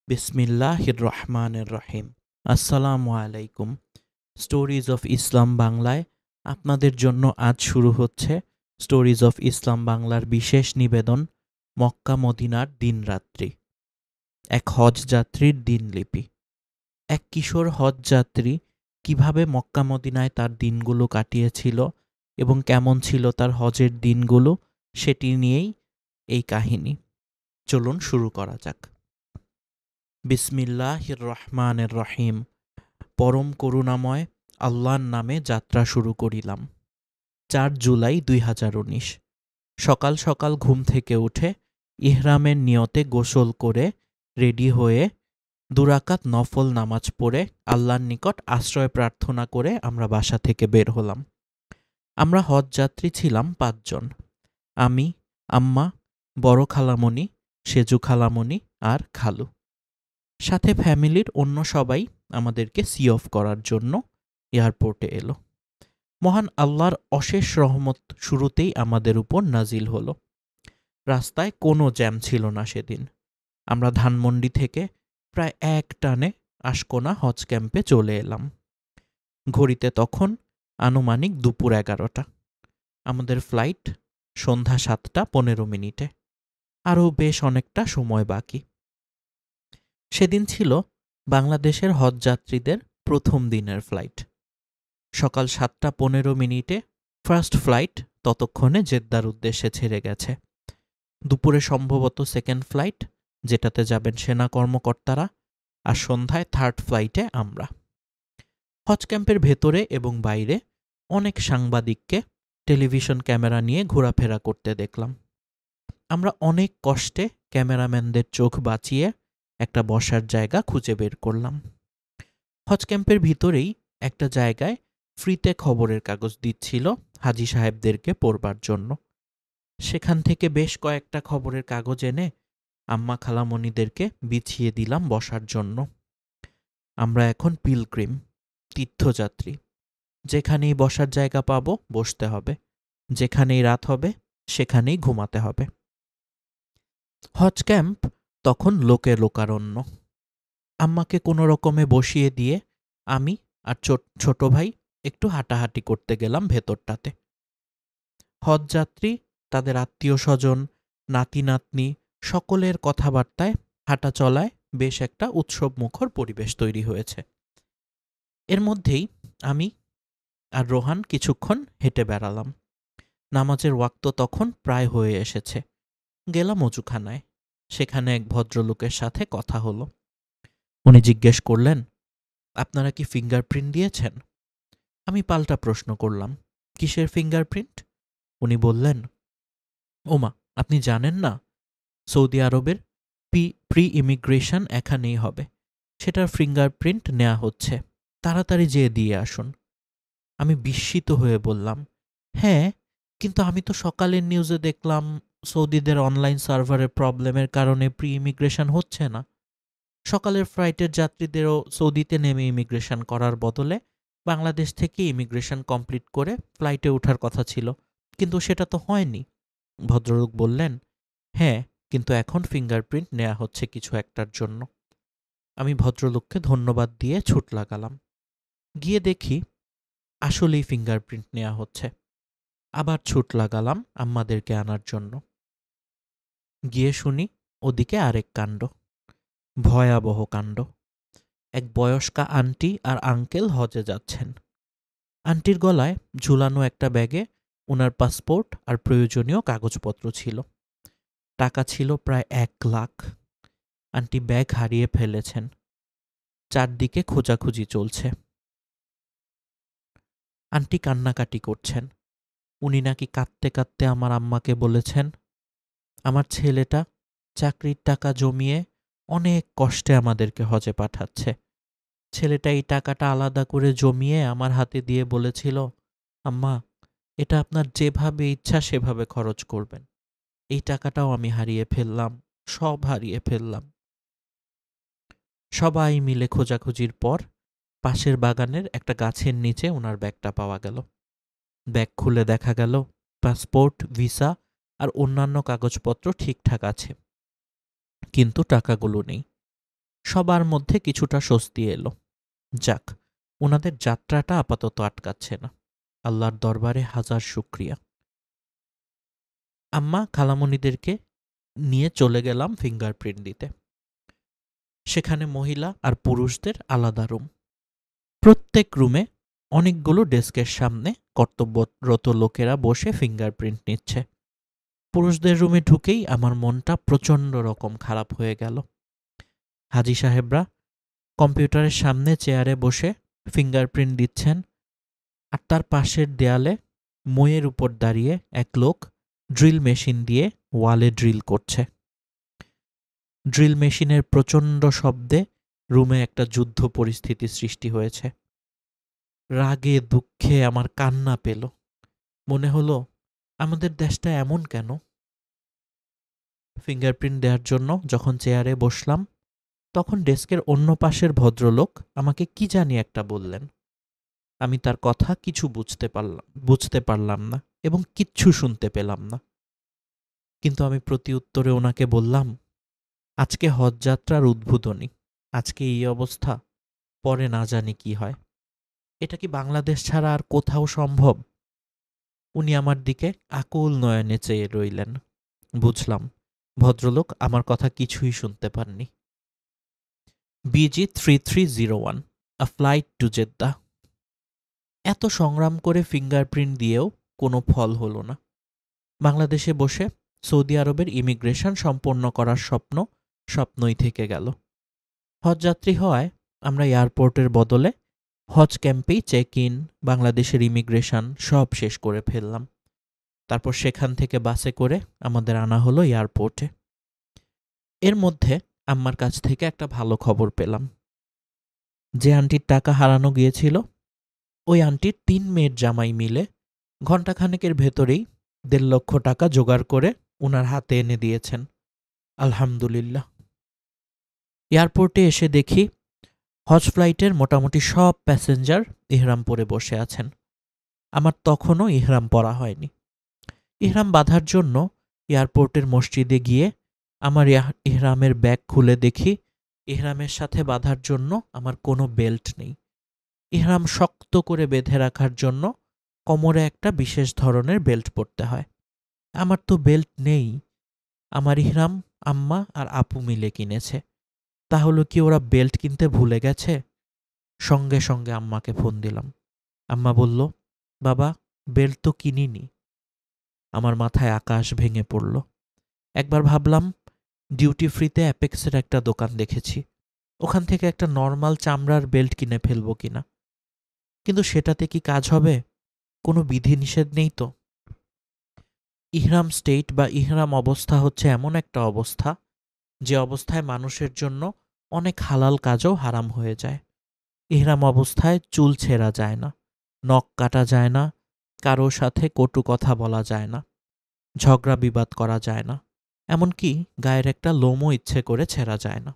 বিসমিল্লাহির রহমানির রহিম। আসসালামু আলাইকুম। স্টোরিজ অফ ইসলাম বাংলায় আপনাদের জন্য আজ শুরু হচ্ছে স্টোরিজ অফ ইসলাম বাংলার বিশেষ নিবেদন মক্কা মদিনার দিনরাত্রি, এক হজযাত্রীর দিনলিপি। এক কিশোর হজযাত্রী কিভাবে মক্কা মদিনায় তার দিনগুলো কাটিয়েছিল এবং কেমন ছিল তার হজের দিনগুলো, সেটি নিয়েই এই কাহিনী। চলুন শুরু করা যাক। বিসমিল্লাহির রহমানির রহিম। পরম করুণাময় আল্লাহর নামে যাত্রা শুরু করিলাম। 4 জুলাই 2019। সকাল সকাল ঘুম থেকে উঠে ইহরামের নিয়তে গোসল করে রেডি হয়ে 2 রাকাত নফল নামাজ পড়ে আল্লাহর নিকট আশ্রয় প্রার্থনা করে আমরা বাসা থেকে বের হলাম। আমরা হজযাত্রী ছিলাম 5 জন। আমি, আম্মা, বড় খালামণি, সেজু খালামণি আর খালু। সাথে ফ্যামিলির অন্য সবাই আমাদেরকে সি অফ করার জন্য এয়ারপোর্টে এলো। মহান আল্লাহর অশেষ রহমত শুরুতেই আমাদের উপর নাজিল হলো। রাস্তায় কোনো জ্যাম ছিল না সেদিন। আমরা ধানমন্ডি থেকে প্রায় এক টানে আশকোনা হজ ক্যাম্পে চলে এলাম। ঘড়িতে তখন আনুমানিক দুপুর 11টা। আমাদের ফ্লাইট সন্ধ্যা 7:15। আরও বেশ অনেকটা সময় বাকি। সেদিন ছিল বাংলাদেশের হজযাত্রীদের প্রথম দিনের ফ্লাইট। সকাল 7:15 ফার্স্ট ফ্লাইট ততক্ষণে জেদ্দার উদ্দেশ্যে ছেড়ে গেছে। দুপুরে সম্ভবত সেকেন্ড ফ্লাইট, যেটাতে যাবেন সেনা কর্মকর্তারা, আর সন্ধ্যায় থার্ড ফ্লাইটে আমরা। হজ ক্যাম্পের ভেতরে এবং বাইরে অনেক সাংবাদিককে টেলিভিশন ক্যামেরা নিয়ে ঘোরাফেরা করতে দেখলাম। আমরা অনেক কষ্টে ক্যামেরাম্যানদের চোখ বাঁচিয়ে একটা বসার জায়গা খুঁজে বের করলাম। হজ ক্যাম্পের ভিতরেই একটা জায়গায় ফ্রিতে খবরের কাগজ দিচ্ছিল হাজি সাহেবদেরকে পড়বার জন্য। সেখান থেকে বেশ কয়েকটা খবরের কাগজ এনে আম্মা খালামণিদেরকে বিছিয়ে দিলাম বসার জন্য। আমরা এখন পিলগ্রিম, তীর্থযাত্রী। যেখানেই বসার জায়গা পাবো বসতে হবে, যেখানেই রাত হবে সেখানেই ঘুমাতে হবে। হজ ক্যাম্প তখন লোকে লোকারণ্য। আম্মাকে কোনো রকমে বসিয়ে দিয়ে আমি আর ছোট ভাই একটু হাঁটাহাঁটি করতে গেলাম ভেতরটাতে। হজযাত্রী, তাদের আত্মীয় স্বজন, নাতি নাতনি সকলের কথাবার্তায় হাঁটা চলায় বেশ একটা উৎসবমুখর পরিবেশ তৈরি হয়েছে। এর মধ্যেই আমি আর রোহান কিছুক্ষণ হেঁটে বেড়ালাম। নামাজের ওয়াক্ত তখন প্রায় হয়ে এসেছে। গেলাম অজুখানায়। সেখানে এক ভদ্রলোকের সাথে কথা হলো। উনি জিজ্ঞেস করলেন, আপনারা কি ফিঙ্গারপ্রিন্ট দিয়েছেন? আমি পাল্টা প্রশ্ন করলাম, কিসের ফিঙ্গারপ্রিন্ট? উনি বললেন, ওমা, আপনি জানেন না? সৌদি আরবের প্রি ইমিগ্রেশন এখানেই হবে, সেটার ফিঙ্গারপ্রিন্ট নেওয়া হচ্ছে, তাড়াতাড়ি যেয়ে দিয়ে আসুন। আমি বিস্মিত হয়ে বললাম, হ্যাঁ, কিন্তু আমি তো সকালের নিউজে দেখলাম সৌদিদের অনলাইন সার্ভারের প্রবলেমের কারণে প্রি ইমিগ্রেশন হচ্ছে না। সকালের ফ্লাইটের যাত্রীদেরও সৌদিতে নেমে ইমিগ্রেশন করার বদলে বাংলাদেশ থেকে ইমিগ্রেশন কমপ্লিট করে ফ্লাইটে ওঠার কথা ছিল, কিন্তু সেটা তো হয়নি। ভদ্রলোক বললেন, হ্যাঁ, কিন্তু এখন ফিঙ্গারপ্রিন্ট নেওয়া হচ্ছে কিছু একটার জন্য। আমি ভদ্রলোককে ধন্যবাদ দিয়ে ছুট লাগালাম। গিয়ে দেখি আসলেই ফিঙ্গারপ্রিন্ট নেওয়া হচ্ছে। আবার ছুট লাগালাম আম্মাদেরকে আনার জন্য। গিয়ে শুনি ওদিকে আরেক কাণ্ড, ভয়াবহ কাণ্ড। এক বয়স্কা আন্টি আর আঙ্কেল হজে যাচ্ছেন। আন্টির গলায় ঝুলানো একটা ব্যাগে ওনার পাসপোর্ট আর প্রয়োজনীয় কাগজপত্র ছিল। টাকা ছিল প্রায় 1 লাখ। আন্টি ব্যাগ হারিয়ে ফেলেছেন। চারদিকে খোঁজাখুঁজি চলছে। আন্টি কান্নাকাটি করছেন। উনি নাকি কাঁদতে কাঁদতে আমার আম্মাকে বলেছেন, আমার ছেলেটা চাকরির টাকা জমিয়ে অনেক কষ্টে আমাদেরকে হজে পাঠাচ্ছে। ছেলেটা এই টাকাটা আলাদা করে জমিয়ে আমার হাতে দিয়ে বলেছিল, আম্মা, এটা আপনার যেভাবে ইচ্ছা সেভাবে খরচ করবেন। এই টাকাটাও আমি হারিয়ে ফেললাম, সব হারিয়ে ফেললাম। সবাই মিলে খোঁজাখুঁজির পর পাশের বাগানের একটা গাছের নিচে ওনার ব্যাগটা পাওয়া গেল। ব্যাগ খুলে দেখা গেল পাসপোর্ট, ভিসা আর অন্যান্য কাগজপত্র ঠিকঠাক আছে, কিন্তু টাকাগুলো নেই। সবার মধ্যে কিছুটা স্বস্তি এলো। যাক, ওনাদের যাত্রাটা আপাতত আটকাচ্ছে না। আল্লাহর দরবারে হাজার শুকরিয়া। আম্মা খালামণিদেরকে নিয়ে চলে গেলাম ফিঙ্গারপ্রিন্ট দিতে। সেখানে মহিলা আর পুরুষদের আলাদা রুম। প্রত্যেক রুমে অনেকগুলো ডেস্কের সামনে কর্তব্যরত লোকেরা বসে ফিঙ্গারপ্রিন্ট নিচ্ছে। পুরুষদের রুমে ঢুকেই আমার মনটা প্রচণ্ড রকম খারাপ হয়ে গেল। হাজি সাহেবরা কম্পিউটারের সামনে চেয়ারে বসে ফিঙ্গারপ্রিন্ট দিচ্ছেন, আর তার পাশের দেয়ালে মইয়ের উপর দাঁড়িয়ে এক লোক ড্রিল মেশিন দিয়ে ওয়ালে ড্রিল করছে। ড্রিল মেশিনের প্রচণ্ড শব্দে রুমে একটা যুদ্ধ পরিস্থিতি সৃষ্টি হয়েছে। রাগে দুঃখে আমার কান্না পেল। মনে হলো, আমাদের দেশটা এমন কেন? ফিঙ্গারপ্রিন্ট দেওয়ার জন্য যখন চেয়ারে বসলাম, তখন ডেস্কের অন্য পাশের ভদ্রলোক আমাকে কি জানি একটা বললেন। আমি তার কথা কিছু বুঝতে পারলাম না এবং কিচ্ছু শুনতে পেলাম না। কিন্তু আমি প্রতি উত্তরে ওনাকে বললাম, আজকে হজযাত্রার উদ্বোধনী, আজকে এই অবস্থা, পরে না জানি কি হয়। এটা কি বাংলাদেশ ছাড়া আর কোথাও সম্ভব? উনি আমার দিকে আকুল নয়নে চেয়ে রইলেন। বুঝলাম, ভদ্রলোক আমার কথা কিছুই শুনতে পাননি। BG3301, আ ফ্লাইট টু জেদ্দা। এত সংগ্রাম করে ফিঙ্গারপ্রিন্ট দিয়েও কোনো ফল হলো না। বাংলাদেশে বসে সৌদি আরবের ইমিগ্রেশন সম্পন্ন করার স্বপ্নই থেকে গেল। হজযাত্রী হওয়ায় আমরা এয়ারপোর্টের বদলে হজ ক্যাম্পেই চেক ইন, বাংলাদেশের ইমিগ্রেশন সব শেষ করে ফেললাম। তারপর সেখান থেকে বাসে করে আমাদের আনা হলো এয়ারপোর্টে। এর মধ্যে আম্মার কাছ থেকে একটা ভালো খবর পেলাম। যে আন্টির টাকা হারানো গিয়েছিল, ওই আন্টির 3 মেয়ের জামাই মিলে ঘণ্টাখানেকের ভেতরেই 1.5 লক্ষ টাকা জোগাড় করে ওনার হাতে এনে দিয়েছেন। আলহামদুলিল্লাহ। এয়ারপোর্টে এসে দেখি হজ ফ্লাইটের মোটামুটি সব প্যাসেঞ্জার ইহরাম পরে বসে আছেন। আমার তখনও ইহরাম পরা হয়নি। ইহরাম বাঁধার জন্য এয়ারপোর্টের মসজিদে গিয়ে আমার ইহরামের ব্যাগ খুলে দেখি ইহরামের সাথে বাঁধার জন্য আমার কোনো বেল্ট নেই। ইহরাম শক্ত করে বেঁধে রাখার জন্য কোমরে একটা বিশেষ ধরনের বেল্ট পরতে হয়। আমার তো বেল্ট নেই। আমার ইহরাম আম্মা আর আপু মিলে কিনেছে। তাহলে কি ওরা বেল্ট কিনতে ভুলে গেছে? সঙ্গে সঙ্গে আম্মাকে ফোন দিলাম। আম্মা বলল, বাবা, বেল্ট তো কিনিনি। আমার মাথায় আকাশ ভেঙে পড়ল। একবার ভাবলাম, ডিউটি ফ্রিতে অ্যাপেক্সের একটা দোকান দেখেছি, ওখান থেকে একটা নর্মাল চামড়ার বেল্ট কিনে ফেলবো কিনা। কিন্তু সেটাতে কি কাজ হবে? কোনো বিধিনিষেধ নেই তো। ইহরাম স্টেট বা ইহরাম অবস্থা হচ্ছে এমন একটা অবস্থা, যে অবস্থায় মানুষের জন্য অনেক হালাল কাজও হারাম হয়ে যায়। ইহরাম অবস্থায় চুল ছেঁড়া যায় না, নখ কাটা যায় না, কারো সাথে কটু কথা বলা যায় না, ঝগড়া বিবাদ করা যায় না, এমনকি গায়ের একটা লোমও ইচ্ছে করে ছেঁড়া যায় না।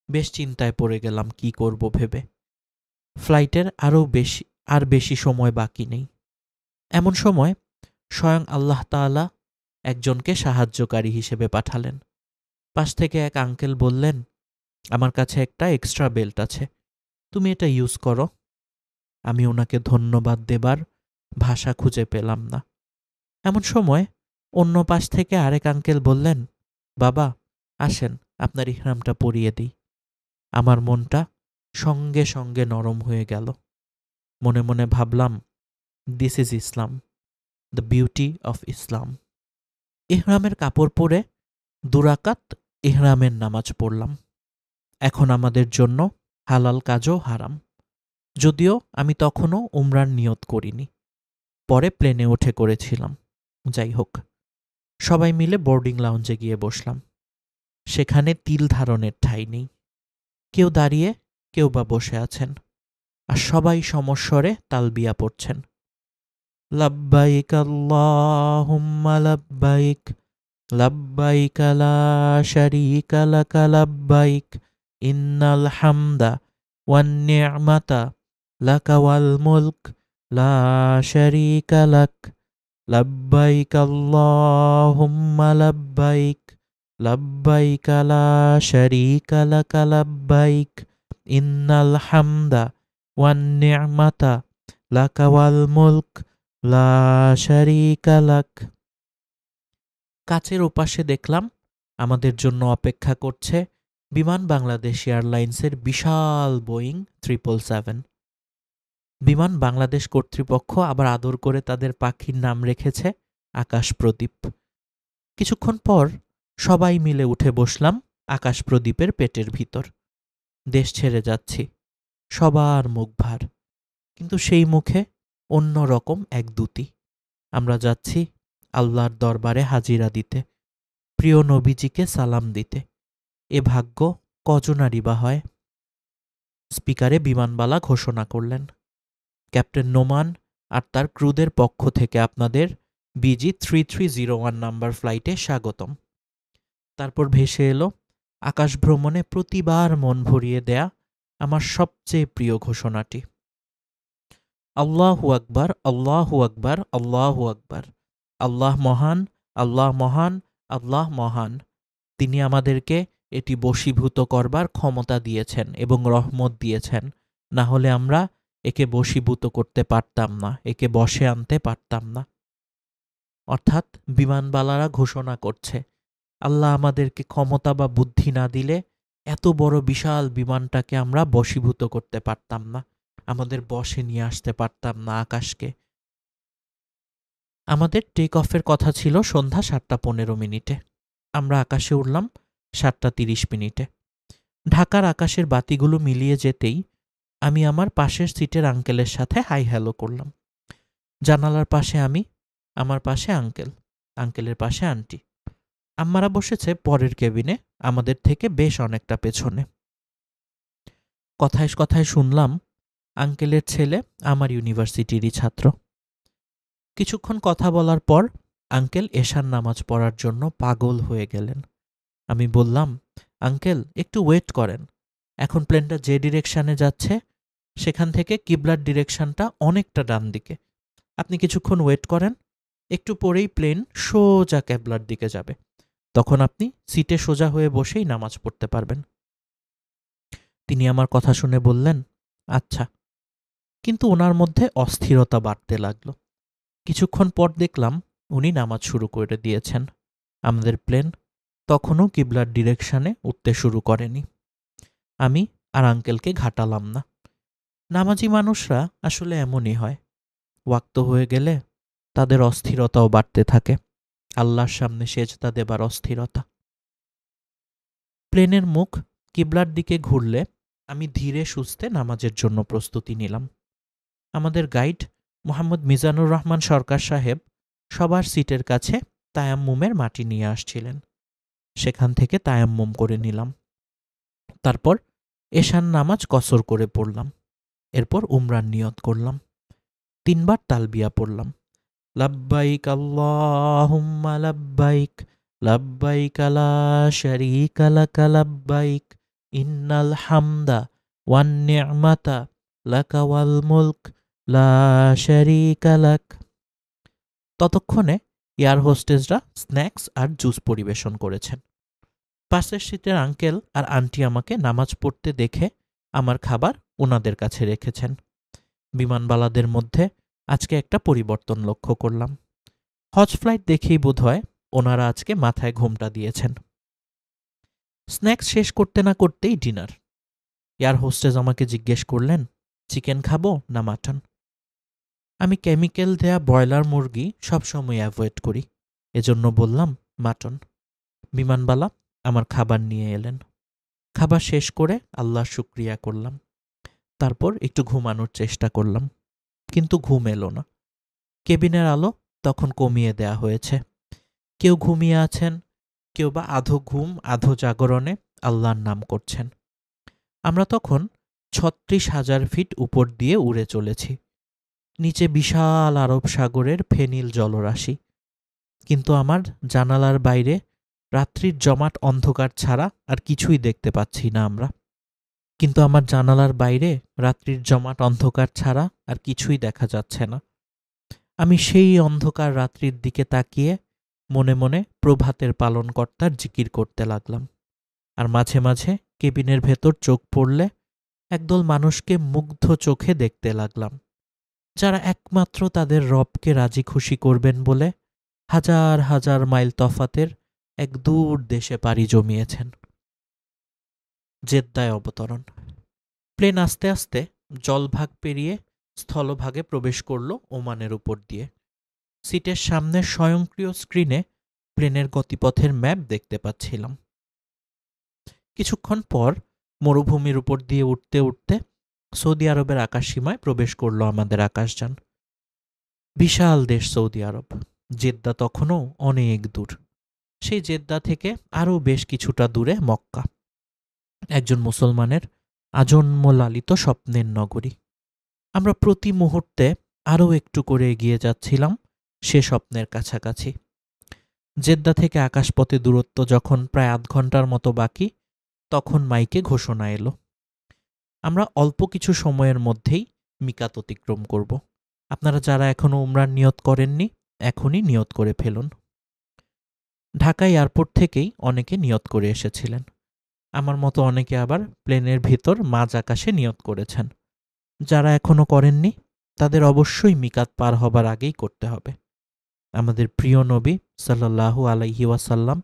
বেশ চিন্তায় পড়ে গেলাম কি করব ভেবে। ফ্লাইটের আর বেশি সময় বাকি নেই। এমন সময় স্বয়ং আল্লাহ তাআলা একজনকে সাহায্যকারী হিসেবে পাঠালেন। পাশ থেকে এক আঙ্কেল বললেন, আমার কাছে একটা এক্সট্রা বেল্ট আছে, তুমি এটা ইউজ করো। আমি ওনাকে ধন্যবাদ দেবার ভাষা খুঁজে পেলাম না। এমন সময় অন্য পাশ থেকে আরেক আঙ্কেল বললেন, বাবা আসেন, আপনার ইহরামটা পরিয়ে দিই। আমার মনটা সঙ্গে সঙ্গে নরম হয়ে গেল। মনে মনে ভাবলাম, this is Islam, the beauty of Islam. ইহরামের কাপড় পরে 2 রাকাত ইহরামের নামাজ পড়লাম। এখন আমাদের জন্য হালাল কাজও হারাম। যদিও আমি তখনও উমরার নিয়ত করিনি, পরে প্লেনে উঠে করেছিলাম। যাই হোক, সবাই মিলে বোর্ডিং লাউঞ্জে গিয়ে বসলাম। সেখানে তিল ধারণের ঠাঁই নেই। কেউ দাঁড়িয়ে, কেউ বা বসে আছেন, আর সবাই সমস্বরে তালবিয়া পড়ছেন। লাব্বাইক আল্লাহুম্মা লাব্বাইক, লাব্বাইক লা শারীকা লাকা লাব্বাইক, ইন্নাল হামদা ওয়ান নি'মাতা লাকা ওয়াল মুলক লা শারীকা লাক, লাব্বাইক আল্লাহুম্মা লাব্বাইক, লাব্বাইক লা শারীকা লাক লাব্বাইক ইন্নাল হামদা ওয়ান নি'মাতা লাকা ওয়াল মুলক লা শারীকা লাক। কাছের ওপাশে দেখলাম আমাদের জন্য অপেক্ষা করছে বিমান বাংলাদেশ এয়ারলাইন্সের বিশাল বোয়িং 777। বিমান বাংলাদেশ কর্তৃপক্ষ আবার আদর করে তাদের পাখির নাম রেখেছে আকাশ প্রদীপ। কিছুক্ষণ পর সবাই মিলে উঠে বসলাম আকাশ প্রদীপের পেটের ভিতর। দেশ ছেড়ে যাচ্ছি, সবার মুখ ভার, কিন্তু সেই মুখে অন্য রকম এক দ্যুতি। আমরা যাচ্ছি আল্লাহর দরবারে হাজিরা দিতে, প্রিয় নবীজিকে সালাম দিতে। এ ভাগ্য কজনারই বা হয়। স্পিকারে বিমানবালা ঘোষণা করলেন, ক্যাপ্টেন নোমান আর তার ক্রুদের পক্ষ থেকে আপনাদের BG 3301 নাম্বার ফ্লাইটে স্বাগতম। তারপর ভেসে এলো আকাশ ভ্রমণে প্রতিবার মন ভরিয়ে দেয়া আমার সবচেয়ে প্রিয় ঘোষণাটি, আল্লাহু আকবার, আল্লাহু আকবার, আল্লাহু আকবার। আল্লাহ মহান, আল্লাহ মহান, আল্লাহ মহান। তিনি আমাদেরকে এটি বশীভূত করবার ক্ষমতা দিয়েছেন এবং রহমত দিয়েছেন, না হলে আমরা একে বশীভূত করতে পারতাম না, একে বশে আনতে পারতাম না। অর্থাৎ বিমানবালারা ঘোষণা করছে, আল্লাহ আমাদেরকে ক্ষমতা বা বুদ্ধি না দিলে এত বড় বিশাল বিমানটাকে আমরা বশীভূত করতে পারতাম না, আমাদের বশে নিয়ে আসতে পারতাম না আকাশকে। আমাদের টেক অফের কথা ছিল সন্ধ্যা 7:15। আমরা আকাশে উঠলাম 7:30। ঢাকার আকাশের বাতিগুলো মিলিয়ে যেতেই আমি আমার পাশের সিটের আঙ্কেলের সাথে হাই হ্যালো করলাম। জানালার পাশে আমি, আমার পাশে আঙ্কেল, আঙ্কেলের পাশে আন্টি। আম্মারা বসেছে পরের কেবিনে, আমাদের থেকে বেশ অনেকটা পেছনে। কথায় কথায় শুনলাম আঙ্কেলের ছেলে আমার ইউনিভার্সিটিরই ছাত্র। কিছুক্ষণ কথা বলার পর আঙ্কেল এশার নামাজ পড়ার জন্য পাগল হয়ে গেলেন। আমি বললাম, আঙ্কেল একটু ওয়েট করেন, এখন প্লেনটা যে ডিরেকশানে যাচ্ছে সেখান থেকে কিবলার ডিরেকশনটা অনেকটা ডান দিকে, আপনি কিছুক্ষণ ওয়েট করেন, একটু পরেই প্লেন সোজা কেবলার দিকে যাবে, তখন আপনি সিটে সোজা হয়ে বসেই নামাজ পড়তে পারবেন। তিনি আমার কথা শুনে বললেন, আচ্ছা। কিন্তু ওনার মধ্যে অস্থিরতা বাড়তে লাগলো। কিছুক্ষণ পর দেখলাম উনি নামাজ শুরু করে দিয়েছেন। আমাদের প্লেন তখনও কিবলার ডিরেকশনে উঠতে শুরু করেনি। আমি আর আঙ্কেলকে ঘাটালাম না। নামাজি মানুষরা আসলে এমনই হয়, ওয়াক্ত হয়ে গেলে তাদের অস্থিরতাও বাড়তে থাকে, আল্লাহর সামনে সেজদা দেবার অস্থিরতা। প্লেনের মুখ কিবলার দিকে ঘুরলে আমি ধীরে সুস্থে নামাজের জন্য প্রস্তুতি নিলাম। আমাদের গাইড মোহাম্মদ মিজানুর রহমান সরকার সাহেব সবার সিটের কাছে তায়াম্মুমের মাটি নিয়ে আসছিলেন। সেখান থেকে তায়াম্মুম করে নিলাম। তারপর এশার নামাজ কসর করে পড়লাম। এরপর উমরার নিয়ত করলাম। 3 বার তালবিয়া পড়লাম। লাব্বাইক আল্লাহুম্মা লাব্বাইক, লাব্বাইক লা শারীকা লাক লাব্বাইক, ইন্নাল হামদা ওয়ান নি'মাতা লাকা ওয়াল মুলক লা শারীকা লাক। ততক্ষণে এয়ার হোস্টেসরা স্ন্যাক্স আর জুস পরিবেশন করেছেন। পাশের সিটের আঙ্কেল আর আন্টি আমাকে নামাজ পড়তে দেখে আমার খাবার ওনাদের কাছে রেখেছেন। বিমানবালাদের মধ্যে আজকে একটা পরিবর্তন লক্ষ্য করলাম। হজ ফ্লাইট দেখেই বোধহয় ওনারা আজকে মাথায় ঘোমটা দিয়েছেন। স্ন্যাক্স শেষ করতে না করতেই ডিনার। এয়ার হোস্টেস আমাকে জিজ্ঞেস করলেন, চিকেন খাবো না মাটন? আমি কেমিক্যাল দেয়া ব্রয়লার মুরগি সবসময় অ্যাভয়েড করি, এজন্য বললাম মাটন। বিমানবালা আমার খাবার নিয়ে এলেন। খাবার শেষ করে আল্লাহর শুকরিয়া করলাম। তারপর একটু ঘুমানোর চেষ্টা করলাম, কিন্তু ঘুম এলো না। কেবিনের আলো তখন কমিয়ে দেয়া হয়েছে। কেউ ঘুমিয়ে আছেন, কেউ বা আধো ঘুম আধো জাগরণে আল্লাহর নাম করছেন। আমরা তখন 36,000 ফিট উপর দিয়ে উড়ে চলেছি। নিচে বিশাল আরব সাগরের ফেনিল জলরাশি, কিন্তু আমার জানালার বাইরে রাত্রির জমাট অন্ধকার ছাড়া আর কিছুই দেখতে পাচ্ছি না আমরা। কিন্তু আমার জানালার বাইরে রাত্রির জমাট অন্ধকার ছাড়া আর কিছুই দেখা যাচ্ছে না। আমি সেই অন্ধকার রাত্রির দিকে তাকিয়ে মনে মনে প্রভাতের পালনকর্তার জিকির করতে লাগলাম। আর মাঝে মাঝে কেবিনের ভেতর চোখ পড়লে একদল মানুষকে মুগ্ধ চোখে দেখতে লাগলাম, যারা একমাত্র তাদের রবকে রাজি খুশি করবেন বলে হাজার হাজার মাইল তফাতের এক দূর দেশে পাড়ি জমিয়েছেন। জেদ্দায় অবতরণ। প্লেন আস্তে আস্তে জলভাগ পেরিয়ে স্থলভাগে প্রবেশ করল ওমানের উপর দিয়ে। সিটের সামনে স্বয়ংক্রিয় স্ক্রিনে প্লেনের গতিপথের ম্যাপ দেখতে পাচ্ছিলাম। কিছুক্ষণ পর মরুভূমির উপর দিয়ে উঠতে উঠতে সৌদি আরবের আকাশসীমায় প্রবেশ করল আমাদের আকাশযান। বিশাল দেশ সৌদি আরব। জেদ্দা তখনও অনেক দূর। সেই জেদ্দা থেকে আরও বেশ কিছুটা দূরে মক্কা, একজন মুসলমানের আজন্ম লালিত স্বপ্নের নগরী। আমরা প্রতি মুহূর্তে আরও একটু করে এগিয়ে যাচ্ছিলাম সে স্বপ্নের কাছাকাছি। জেদ্দা থেকে আকাশপথে দূরত্ব যখন প্রায় আধ ঘন্টার মতো বাকি, তখন মাইকে ঘোষণা এলো, আমরা অল্প কিছু সময়ের মধ্যেই মিকাত অতিক্রম করব। আপনারা যারা এখনও উমরার নিয়ত করেননি, এখনই নিয়ত করে ফেলুন। ঢাকা এয়ারপোর্ট থেকেই অনেকে নিয়ত করে এসেছিলেন। আমার মতো অনেকে আবার প্লেনের ভিতর মাঝ আকাশে নিয়ত করেছেন। যারা এখনও করেননি তাদের অবশ্যই মিকাত পার হবার আগেই করতে হবে। আমাদের প্রিয় নবী সাল্লাল্লাহু আলাইহি ওয়াসাল্লাম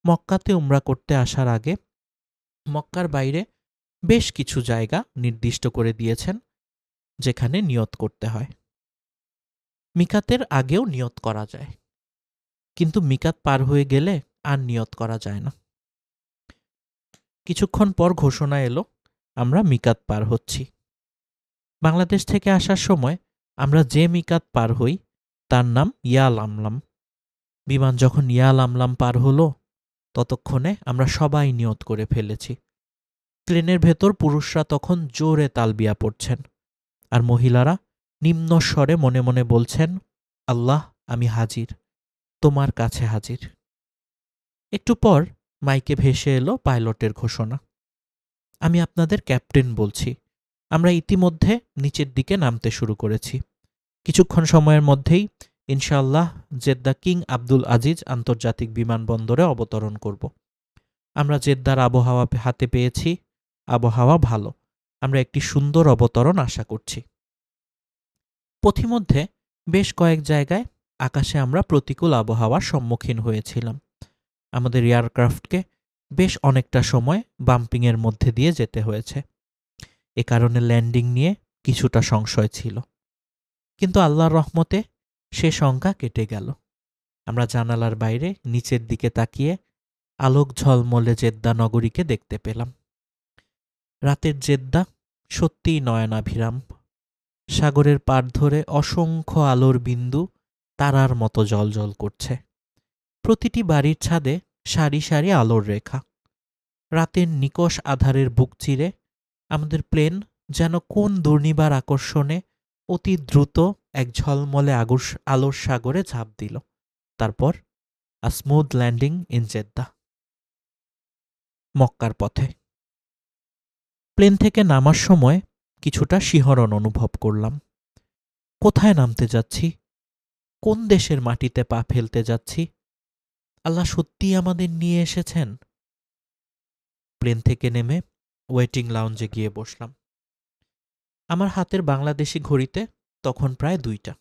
মক্কাতে উমরা করতে আসার আগে মক্কার বাইরে বেশ কিছু জায়গা নির্দিষ্ট করে দিয়েছেন যেখানে নিয়ত করতে হয়। মিকাতের আগেও নিয়ত করা যায়, কিন্তু মিকাত পার হয়ে গেলে আর নিয়ত করা যায় না। কিছুক্ষণ পর ঘোষণা এলো আমরা মিকাত পার হচ্ছি। বাংলাদেশ থেকে আসার সময় আমরা যে মিকাত পার হই তার নাম ইয়া লামলাম। বিমান যখন ইয়া লামলাম পার হলো, ততক্ষণে আমরা সবাই নিয়ত করে ফেলেছি। প্লেনের ভেতর পুরুষরা তখন জোরে তালবিয়া পড়ছেন, আর মহিলারা নিম্ন স্বরে মনে মনে বলছেন, আল্লাহ, আমি হাজির, তোমার কাছে হাজির। একটু পর মাইকে ভেসে এলো পাইলটের ঘোষণা, আমি আপনাদের ক্যাপ্টেন বলছি, আমরা ইতিমধ্যে নিচের দিকে নামতে শুরু করেছি। কিছুক্ষণ সময়ের মধ্যেই ইনশাআল্লাহ জেদ্দা কিং আব্দুল আজিজ আন্তর্জাতিক বিমানবন্দরে অবতরণ করব। আমরা জেদ্দার আবহাওয়া হাতে পেয়েছি, আবহাওয়া ভালো, আমরা একটি সুন্দর অবতরণ আশা করছি। পথিমধ্যে বেশ কয়েক জায়গায় আকাশে আমরা প্রতিকূল আবহাওয়ার সম্মুখীন হয়েছিলাম। আমাদের এয়ারক্রাফটকে বেশ অনেকটা সময় বাম্পিংয়ের মধ্যে দিয়ে যেতে হয়েছে। এ কারণে ল্যান্ডিং নিয়ে কিছুটা সংশয় ছিল, কিন্তু আল্লাহর রহমতে সে শঙ্কা কেটে গেল। আমরা জানালার বাইরে নিচের দিকে তাকিয়ে আলোক ঝলমলে জেদ্দা নগরীকে দেখতে পেলাম। রাতের জেদ্দা সত্যিই নয়নাভিরাম। সাগরের পাড় ধরে অসংখ্য আলোর বিন্দু তারার মতো জ্বলজ্বল করছে। প্রতিটি বাড়ির ছাদে সারি সারি আলোর রেখা। রাতের নিকষ আধারের বুক চিরে আমাদের প্লেন যেন কোন দুর্নিবার আকর্ষণে অতি দ্রুত এক ঝলমলে আলোর সাগরে ঝাঁপ দিল। তারপর আ স্মুথ ল্যান্ডিং ইন জেদ্দা। মক্কার পথে প্লেন থেকে নামার সময় কিছুটা শিহরণ অনুভব করলাম। কোথায় নামতে যাচ্ছি? কোন দেশের মাটিতে পা ফেলতে যাচ্ছি? আল্লাহ সত্যিই আমাদের নিয়ে এসেছেন। প্লেন থেকে নেমে ওয়েটিং লাউঞ্জে গিয়ে বসলাম। আমার হাতের বাংলাদেশি ঘড়িতে তখন প্রায় 2টা,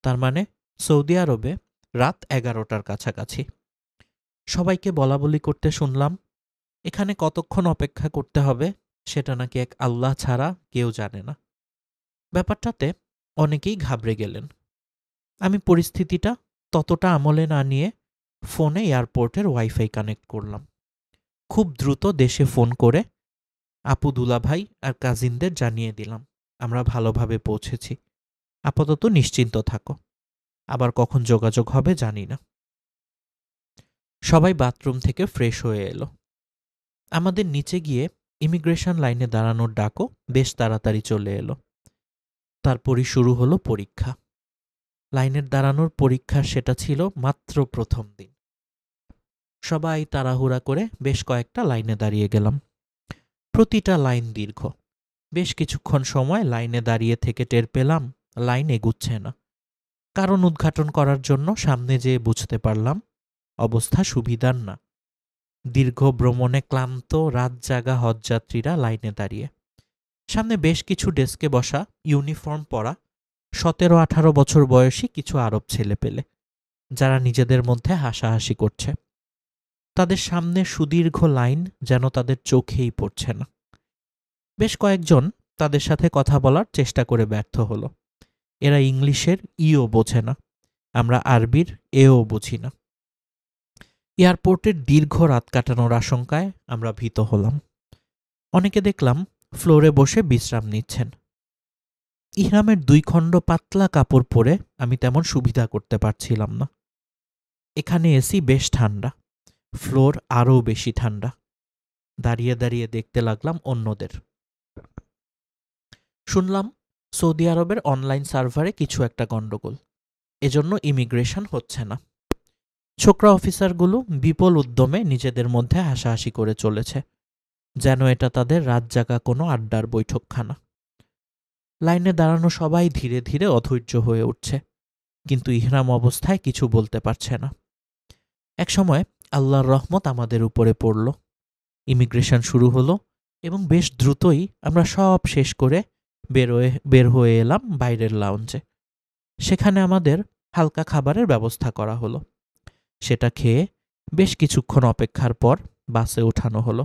তার মানে সৌদি আরবে রাত 11টার কাছাকাছি। সবাইকে বলাবলি করতে শুনলাম, এখানে কতক্ষণ অপেক্ষা করতে হবে সেটা নাকি এক আল্লাহ ছাড়া কেউ জানে না। ব্যাপারটাতে অনেকেই ঘাবড়ে গেলেন। আমি পরিস্থিতিটা ততটা আমলে না নিয়ে ফোনে এয়ারপোর্টের ওয়াইফাই কানেক্ট করলাম। খুব দ্রুত দেশে ফোন করে আপু, দুলাভাই আর কাজিনদের জানিয়ে দিলাম আমরা ভালোভাবে পৌঁছেছি, আপাতত নিশ্চিন্ত থাকো, আবার কখন যোগাযোগ হবে জানি না। সবাই বাথরুম থেকে ফ্রেশ হয়ে এলো। আমাদের নিচে গিয়ে ইমিগ্রেশন লাইনে দাঁড়ানোর ডাকও বেশ তাড়াতাড়ি চলে এলো। তারপরই শুরু হলো পরীক্ষা। লাইনের দাঁড়ানোর পরীক্ষা সেটা ছিল মাত্র প্রথম দিন। সবাই তাড়াহুড়া করে বেশ কয়েকটা লাইনে দাঁড়িয়ে গেলাম। প্রতিটা লাইন দীর্ঘ। বেশ কিছুক্ষণ সময় লাইনে দাঁড়িয়ে থেকে টের পেলাম লাইন এগুচ্ছে না। কারণ উদ্ঘাটন করার জন্য সামনে যেয়ে বুঝতে পারলাম অবস্থা সুবিধার না। দীর্ঘ ভ্রমণে ক্লান্ত রাত জাগা হজযাত্রীরা লাইনে দাঁড়িয়ে। সামনে বেশ কিছু ডেস্কে বসা ইউনিফর্ম পরা 17-18 বছর বয়সী কিছু আরব ছেলেপেলে, যারা নিজেদের মধ্যে হাসাহাসি করছে। তাদের সামনে সুদীর্ঘ লাইন যেন তাদের চোখেই পড়ছে না। বেশ কয়েকজন তাদের সাথে কথা বলার চেষ্টা করে ব্যর্থ হলো। এরা ইংলিশের ইও বোঝে না, আমরা আরবির এও বুঝি না। এয়ারপোর্টের দীর্ঘ রাত কাটানোর আশঙ্কায় আমরা ভীত হলাম। অনেকে দেখলাম ফ্লোরে বসে বিশ্রাম নিচ্ছেন। ইহরামের 2 খণ্ড পাতলা কাপড় পরে আমি তেমন সুবিধা করতে পারছিলাম না। এখানে এসি বেশ ঠান্ডা, ফ্লোর আরও বেশি ঠান্ডা। দাঁড়িয়ে দাঁড়িয়ে দেখতে লাগলাম অন্যদের। শুনলাম সৌদি আরবের অনলাইন সার্ভারে কিছু একটা গণ্ডগোল, এজন্য ইমিগ্রেশন হচ্ছে না। ছোকরা অফিসারগুলো বিপুল উদ্যমে নিজেদের মধ্যে হাসাহাসি করে চলেছে, যেন এটা তাদের রাত জাগা কোনো আড্ডার বৈঠকখানা। লাইনে দাঁড়ানো সবাই ধীরে ধীরে অধৈর্য হয়ে উঠছে, কিন্তু ইহরাম অবস্থায় কিছু বলতে পারছে না। একসময় আল্লাহর রহমত আমাদের উপরে পড়ল। ইমিগ্রেশন শুরু হলো এবং বেশ দ্রুতই আমরা সব শেষ করে বের হয়ে এলাম বাইরের লাউঞ্জে। সেখানে আমাদের হালকা খাবারের ব্যবস্থা করা হলো। সেটা খেয়ে বেশ কিছুক্ষণ অপেক্ষার পর বাসে ওঠানো হলো।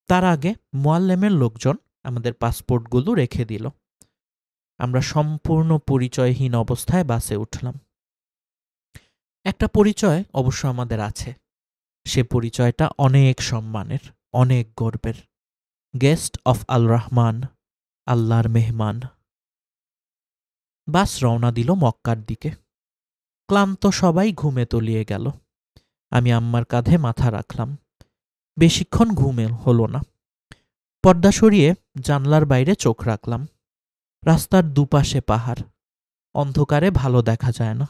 তার আগে মুয়াল্লেমের লোকজন আমাদের পাসপোর্টগুলো রেখে দিল। আমরা সম্পূর্ণ পরিচয়হীন অবস্থায় বাসে উঠলাম। একটা পরিচয় অবশ্য আমাদের আছে। সে পরিচয়টা অনেক সম্মানের, অনেক গর্বের। গেস্ট অফ আল রহমান, আল্লাহর মেহমান। বাস রওনা দিল মক্কার দিকে। ক্লান্ত সবাই ঘুমে তলিয়ে গেল। আমি আম্মার কাঁধে মাথা রাখলাম। বেশিক্ষণ ঘুমে হলো না। পর্দা সরিয়ে জানলার বাইরে চোখ রাখলাম। রাস্তার দুপাশে পাহাড়, অন্ধকারে ভালো দেখা যায় না।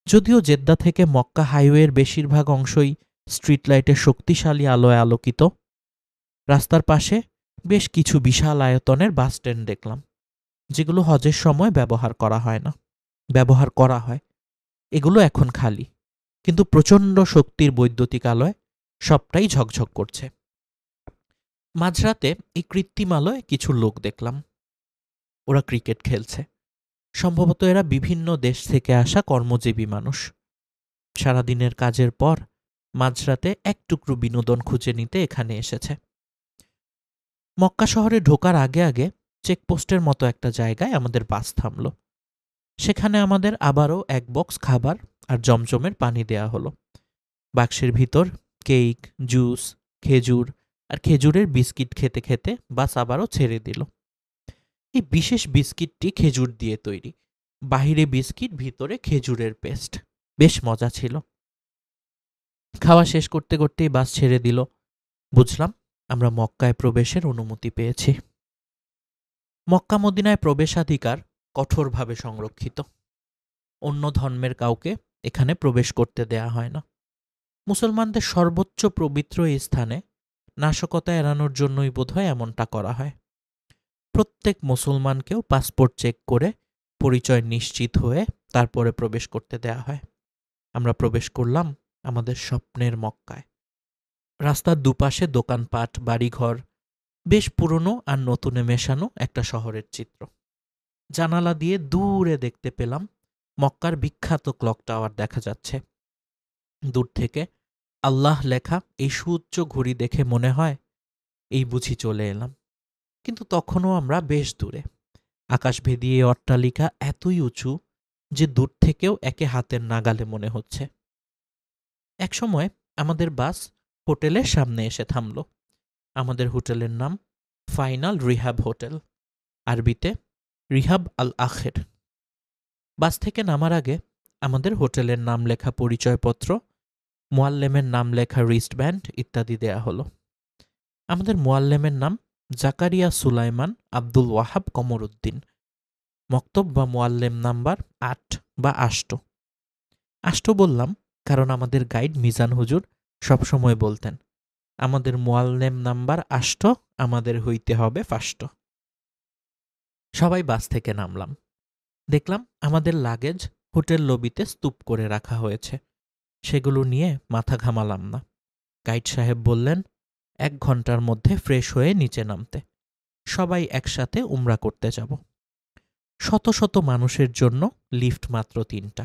যদিও জেদ্দা থেকে মক্কা হাইওয়ের বেশিরভাগ অংশই স্ট্রিট লাইটের শক্তিশালী আলোয় আলোকিত। রাস্তার পাশে বেশ কিছু বিশাল আয়তনের বাস স্ট্যান্ড দেখলাম, যেগুলো হজের সময় ব্যবহার করা হয় না, ব্যবহার করা হয়। এগুলো এখন খালি, কিন্তু প্রচণ্ড শক্তির বৈদ্যুতিক আলোয় সবটাই ঝকঝক করছে। মাঝরাতে এই কৃত্রিম আলোয় কিছু লোক দেখলাম। ওরা ক্রিকেট খেলছে। সম্ভবত এরা বিভিন্ন দেশ থেকে আসা কর্মজীবী মানুষ। সারাদিনের কাজের পর মাঝরাতে এক টুকরো বিনোদন খুঁজে নিতে এখানে এসেছে। মক্কা শহরে ঢোকার আগে আগে চেকপোস্টের মতো একটা জায়গায় আমাদের বাস থামল। সেখানে আমাদের আবারও 1 বক্স খাবার আর জমজমের পানি দেয়া হলো। বাক্সের ভিতর কেক, জুস, খেজুর আর খেজুরের বিস্কিট খেতে খেতে বাস আবারও ছেড়ে দিল। এই বিশেষ বিস্কিটটি খেজুর দিয়ে তৈরি। বাহিরে বিস্কিট, ভিতরে খেজুরের পেস্ট। বেশ মজা ছিল। খাওয়া শেষ করতে করতেই বাস ছেড়ে দিল। বুঝলাম আমরা মক্কায় প্রবেশের অনুমতি পেয়েছি। মক্কা মদিনায় প্রবেশাধিকার কঠোরভাবে সংরক্ষিত। অন্য ধর্মের কাউকে এখানে প্রবেশ করতে দেয়া হয় না। মুসলমানদের সর্বোচ্চ পবিত্র এই স্থানে নাশকতা এড়ানোর জন্যই বোধহয় এমনটা করা হয়। প্রত্যেক মুসলমানকেও পাসপোর্ট চেক করে পরিচয় নিশ্চিত হয়ে তারপরে প্রবেশ করতে দেয়া হয়। আমরা প্রবেশ করলাম আমাদের স্বপ্নের মক্কায়। রাস্তার দুপাশে দোকানপাট, বাড়িঘর, বেশ পুরনো আর নতুনে মেশানো একটা শহরের চিত্র। জানালা দিয়ে দূরে দেখতে পেলাম মক্কার বিখ্যাত ক্লক টাওয়ার দেখা যাচ্ছে। দূর থেকে আল্লাহ লেখা এই সুউচ্চ ঘড়ি দেখে মনে হয় এই বুঝি চলে এলাম। কিন্তু তখনও আমরা বেশ দূরে। আকাশ ভেদিয়ে অট্টালিকা এতই উঁচু যে দূর থেকেও একে হাতের নাগালে মনে হচ্ছে। একসময় আমাদের বাস হোটেলের সামনে এসে থামল। আমাদের হোটেলের নাম ফাইনাল রিহাব হোটেল, আরবিতে রিহাব আল আখের। বাস থেকে নামার আগে আমাদের হোটেলের নাম লেখা পরিচয়পত্র, মুয়াল্লেমের নাম লেখা রিস্টব্যান্ড ইত্যাদি দেয়া হলো। আমাদের মুয়াল্লেমের নাম জাকারিয়া সুলাইমান আব্দুল ওয়াহাব কমরউদ্দিন। মক্তব বা মুয়াল্লেম নাম্বার 8 বা 8। 8 বললাম কারণ আমাদের গাইড মিজান হুজুর সবসময় বলতেন, আমাদের মুয়াল্লেম নাম্বার 8, আমাদের হইতে হবে ফার্স্ট। সবাই বাস থেকে নামলাম। দেখলাম আমাদের লাগেজ হোটেল লবিতে স্তূপ করে রাখা হয়েছে। সেগুলো নিয়ে মাথা ঘামালাম না। গাইড সাহেব বললেন 1 ঘন্টার মধ্যে ফ্রেশ হয়ে নিচে নামতে। সবাই একসাথে উমরা করতে যাব। শত শত মানুষের জন্য লিফট মাত্র 3টা।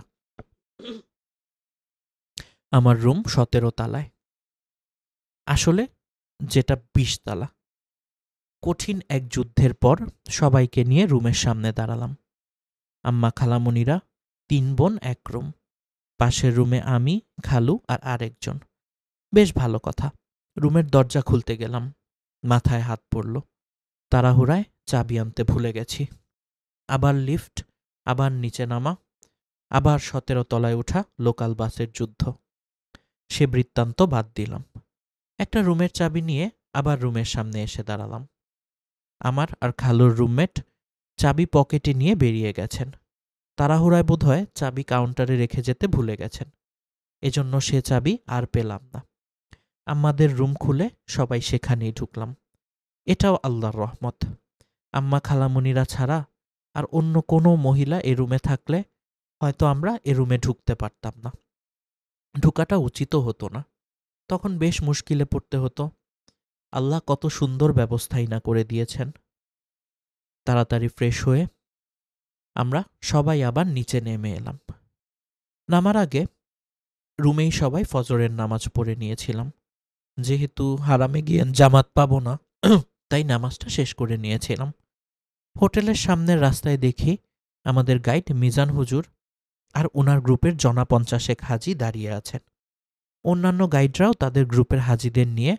আমার রুম 17 তালায়, আসলে যেটা 20 তালা। কঠিন এক যুদ্ধের পর সবাইকে নিয়ে রুমের সামনে দাঁড়ালাম। আম্মা খালামণিরা 3 বোন 1 রুম, পাশের রুমে আমি, খালু আর আরেকজন। বেশ ভালো কথা। রুমের দরজা খুলতে গেলাম, মাথায় হাত পড়ল। তাড়াহুড়ায় চাবি আনতে ভুলে গেছি। আবার লিফট, আবার নিচে নামা, আবার 17 তলায় ওঠা লোকাল বাসের যুদ্ধ। সে বৃত্তান্ত বাদ দিলাম। একটা রুমের চাবি নিয়ে আবার রুমের সামনে এসে দাঁড়ালাম। আমার আর খালুর রুমমেট চাবি পকেটে নিয়ে বেরিয়ে গেছেন। তাড়াহুড়ায় বোধহয় চাবি কাউন্টারে রেখে যেতে ভুলে গেছেন। এজন্য সে চাবি আর পেলাম না। আমাদের রুম খুলে সবাই সেখানেই ঢুকলাম। এটাও আল্লাহর রহমত। আম্মা খালামুনিরা ছাড়া আর অন্য কোনো মহিলা এ রুমে থাকলে হয়তো আমরা এ রুমে ঢুকতে পারতাম না। ঢুকাটা উচিতও হতো না। তখন বেশ মুশকিলে পড়তে হতো। আল্লাহ কত সুন্দর ব্যবস্থাই না করে দিয়েছেন। তাড়াতাড়ি ফ্রেশ হয়ে আমরা সবাই আবার নিচে নেমে এলাম। নামার আগে রুমেই সবাই ফজরের নামাজ পড়ে নিয়েছিলাম। যেহেতু হারামে গিয়ে জামাত পাবো না, তাই নামাজটা শেষ করে নিয়েছিলাম। হোটেলের সামনের রাস্তায় দেখি আমাদের গাইড মিজান হুজুর আর ওনার গ্রুপের জনা 50 হাজি দাঁড়িয়ে আছেন। অন্যান্য গাইডরাও তাদের গ্রুপের হাজিদের নিয়ে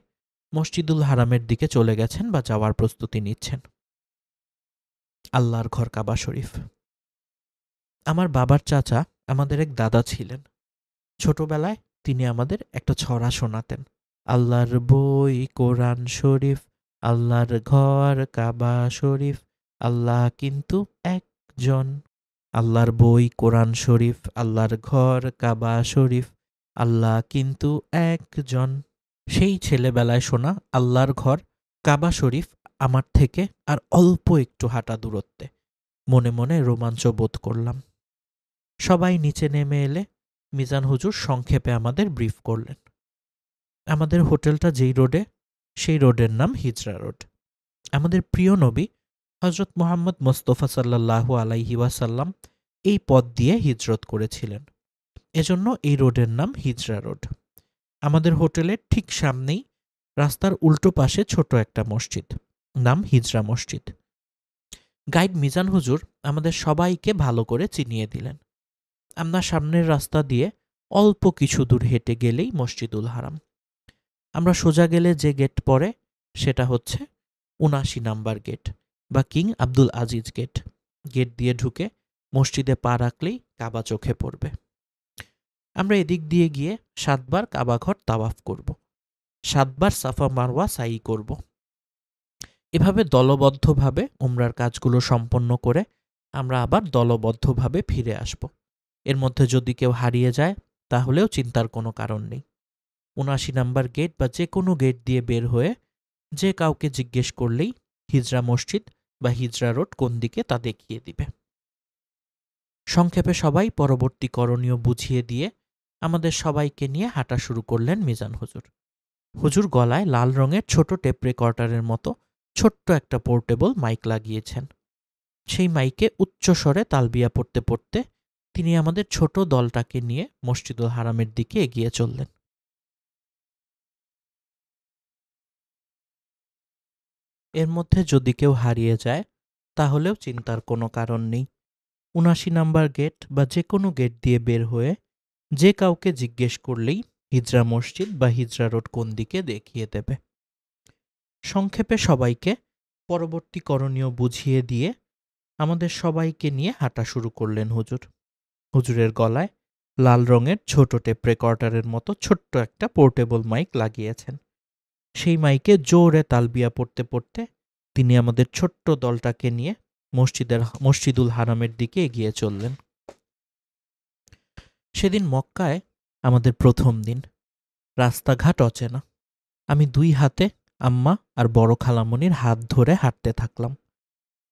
মসজিদুল হারামের দিকে চলে গেছেন বা যাওয়ার প্রস্তুতি নিচ্ছেন। আল্লাহর ঘর কাবা শরীফ। আমার বাবার চাচা আমাদের এক দাদা ছিলেন। ছোটবেলায় তিনি আমাদের একটা ছড়া শোনাতেন। আল্লাহর বই কোরআন শরীফ, আল্লাহর ঘর কাবা শরীফ, আল্লাহ কিন্তু একজন। আল্লাহর বই কোরআন শরীফ, আল্লাহর ঘর কাবা শরীফ, আল্লাহ কিন্তু একজন। সেই ছেলেবেলায় শোনা আল্লাহর ঘর কাবা শরীফ আমার থেকে আর অল্প একটু হাঁটা দূরত্বে। মনে মনে রোমাঞ্চ বোধ করলাম। সবাই নিচে নেমে এলে মিজান হুজুর সংক্ষেপে আমাদের ব্রিফ করলেন। আমাদের হোটেলটা যেই রোডে, সেই রোডের নাম হিজরা রোড। আমাদের প্রিয় নবী হজরত মুহাম্মদ মোস্তফা সাল্লাল্লাহু আলাইহি ওয়াসাল্লাম এই পথ দিয়ে হিজরত করেছিলেন। এজন্য এই রোডের নাম হিজরা রোড। আমাদের হোটেলের ঠিক সামনেই রাস্তার উল্টো পাশে ছোট একটা মসজিদ, নাম হিজরা মসজিদ। গাইড মিজান হুজুর আমাদের সবাইকে ভালো করে চিনিয়ে দিলেন। আমরা সামনের রাস্তা দিয়ে অল্প কিছু দূর হেঁটে গেলেই মসজিদুল হারাম। আমরা সোজা গেলে যে গেট পড়ে সেটা হচ্ছে ৭৯ নাম্বার গেট বা king Abdul Aziz gate. Gate দিয়ে ঢুকে মসজিদে পা রাখলেই কাবা চোখে পড়বে। আমরা এদিক দিয়ে গিয়ে 7 বার কাবা ঘর তাওয়াফ করব, 7 বার সাফা মারওয়া সাই করব। এভাবে দলবদ্ধভাবে উমরার কাজগুলো সম্পন্ন করে আমরা আবার দলবদ্ধভাবে ফিরে আসব। এর মধ্যে যদি কেউ হারিয়ে যায় তাহলেও চিন্তার কোনো কারণ নেই। ৭৯ নাম্বার গেট বা যে কোনো গেট দিয়ে বের হয়ে যে কাউকে জিজ্ঞেস করলেই হিজরা মসজিদ বা হিজরা রোড কোন দিকে তা দেখিয়ে দিবে। সংক্ষেপে সবাই পরবর্তী করণীয় বুঝিয়ে দিয়ে আমাদের সবাইকে নিয়ে হাঁটা শুরু করলেন মিজান হুজুর। হুজুর গলায় লাল রঙের ছোট টেপ রেকর্ডারের মতো ছোট্ট একটা পোর্টেবল মাইক লাগিয়েছেন। সেই মাইকে উচ্চস্বরে তালবিয়া পড়তে পড়তে তিনি আমাদের ছোট দলটাকে নিয়ে মসজিদুল হারামের দিকে এগিয়ে চললেন। এর মধ্যে যদি কেউ হারিয়ে যায় তাহলেও চিন্তার কোনো কারণ নেই। ৭৯ নাম্বার গেট বা যে কোনো গেট দিয়ে বের হয়ে যে কাউকে জিজ্ঞেস করলেই হিজরা মসজিদ বা হিজরা রোড কোন দিকে দেখিয়ে দেবে। সংক্ষেপে সবাইকে পরবর্তী করণীয় বুঝিয়ে দিয়ে আমাদের সবাইকে নিয়ে হাঁটা শুরু করলেন হুজুর। হুজুরের গলায় লাল রঙের ছোট টেপ রেকর্ডারের মতো ছোট্ট একটা পোর্টেবল মাইক লাগিয়েছেন। সেই মাইকে জোরে তালবিয়া পড়তে পড়তে তিনি আমাদের ছোট্ট দলটাকে নিয়ে মসজিদুল হারামের দিকে এগিয়ে চললেন। সেদিন মক্কায় আমাদের প্রথম দিন। রাস্তাঘাট অচেনা। আমি 2 হাতে আম্মা আর বড় খালামণির হাত ধরে হাঁটতে থাকলাম।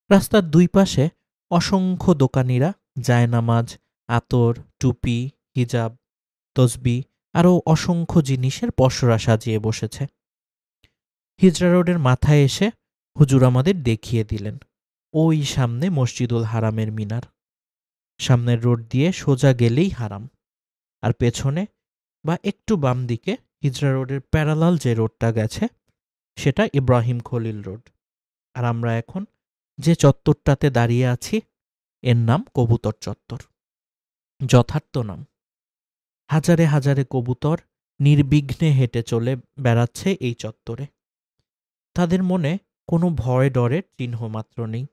রাস্তার 2 পাশে অসংখ্য দোকানিরা জায়নামাজ, আতর, টুপি, হিজাব, তসবি আরও অসংখ্য জিনিসের পসরা সাজিয়ে বসেছে। হিজরা রোডের মাথায় এসে হুজুর আমাদের দেখিয়ে দিলেন ওই সামনে মসজিদুল হারামের মিনার। সামনের রোড দিয়ে সোজা গেলেই হারাম, আর পেছনে বা একটু বাম দিকে হিজরা রোডের প্যারালাল যে রোডটা গেছে সেটা ইব্রাহিম খলিল রোড। আর আমরা এখন যে চত্বরটাতে দাঁড়িয়ে আছি এর নাম কবুতর চত্বর। যথার্থ নাম। হাজারে হাজারে কবুতর নির্বিঘ্নে হেঁটে চলে বেড়াচ্ছে এই চত্বরে। তাদের মনে কোনো ভয় ডরের চিহ্ন মাত্র নেই।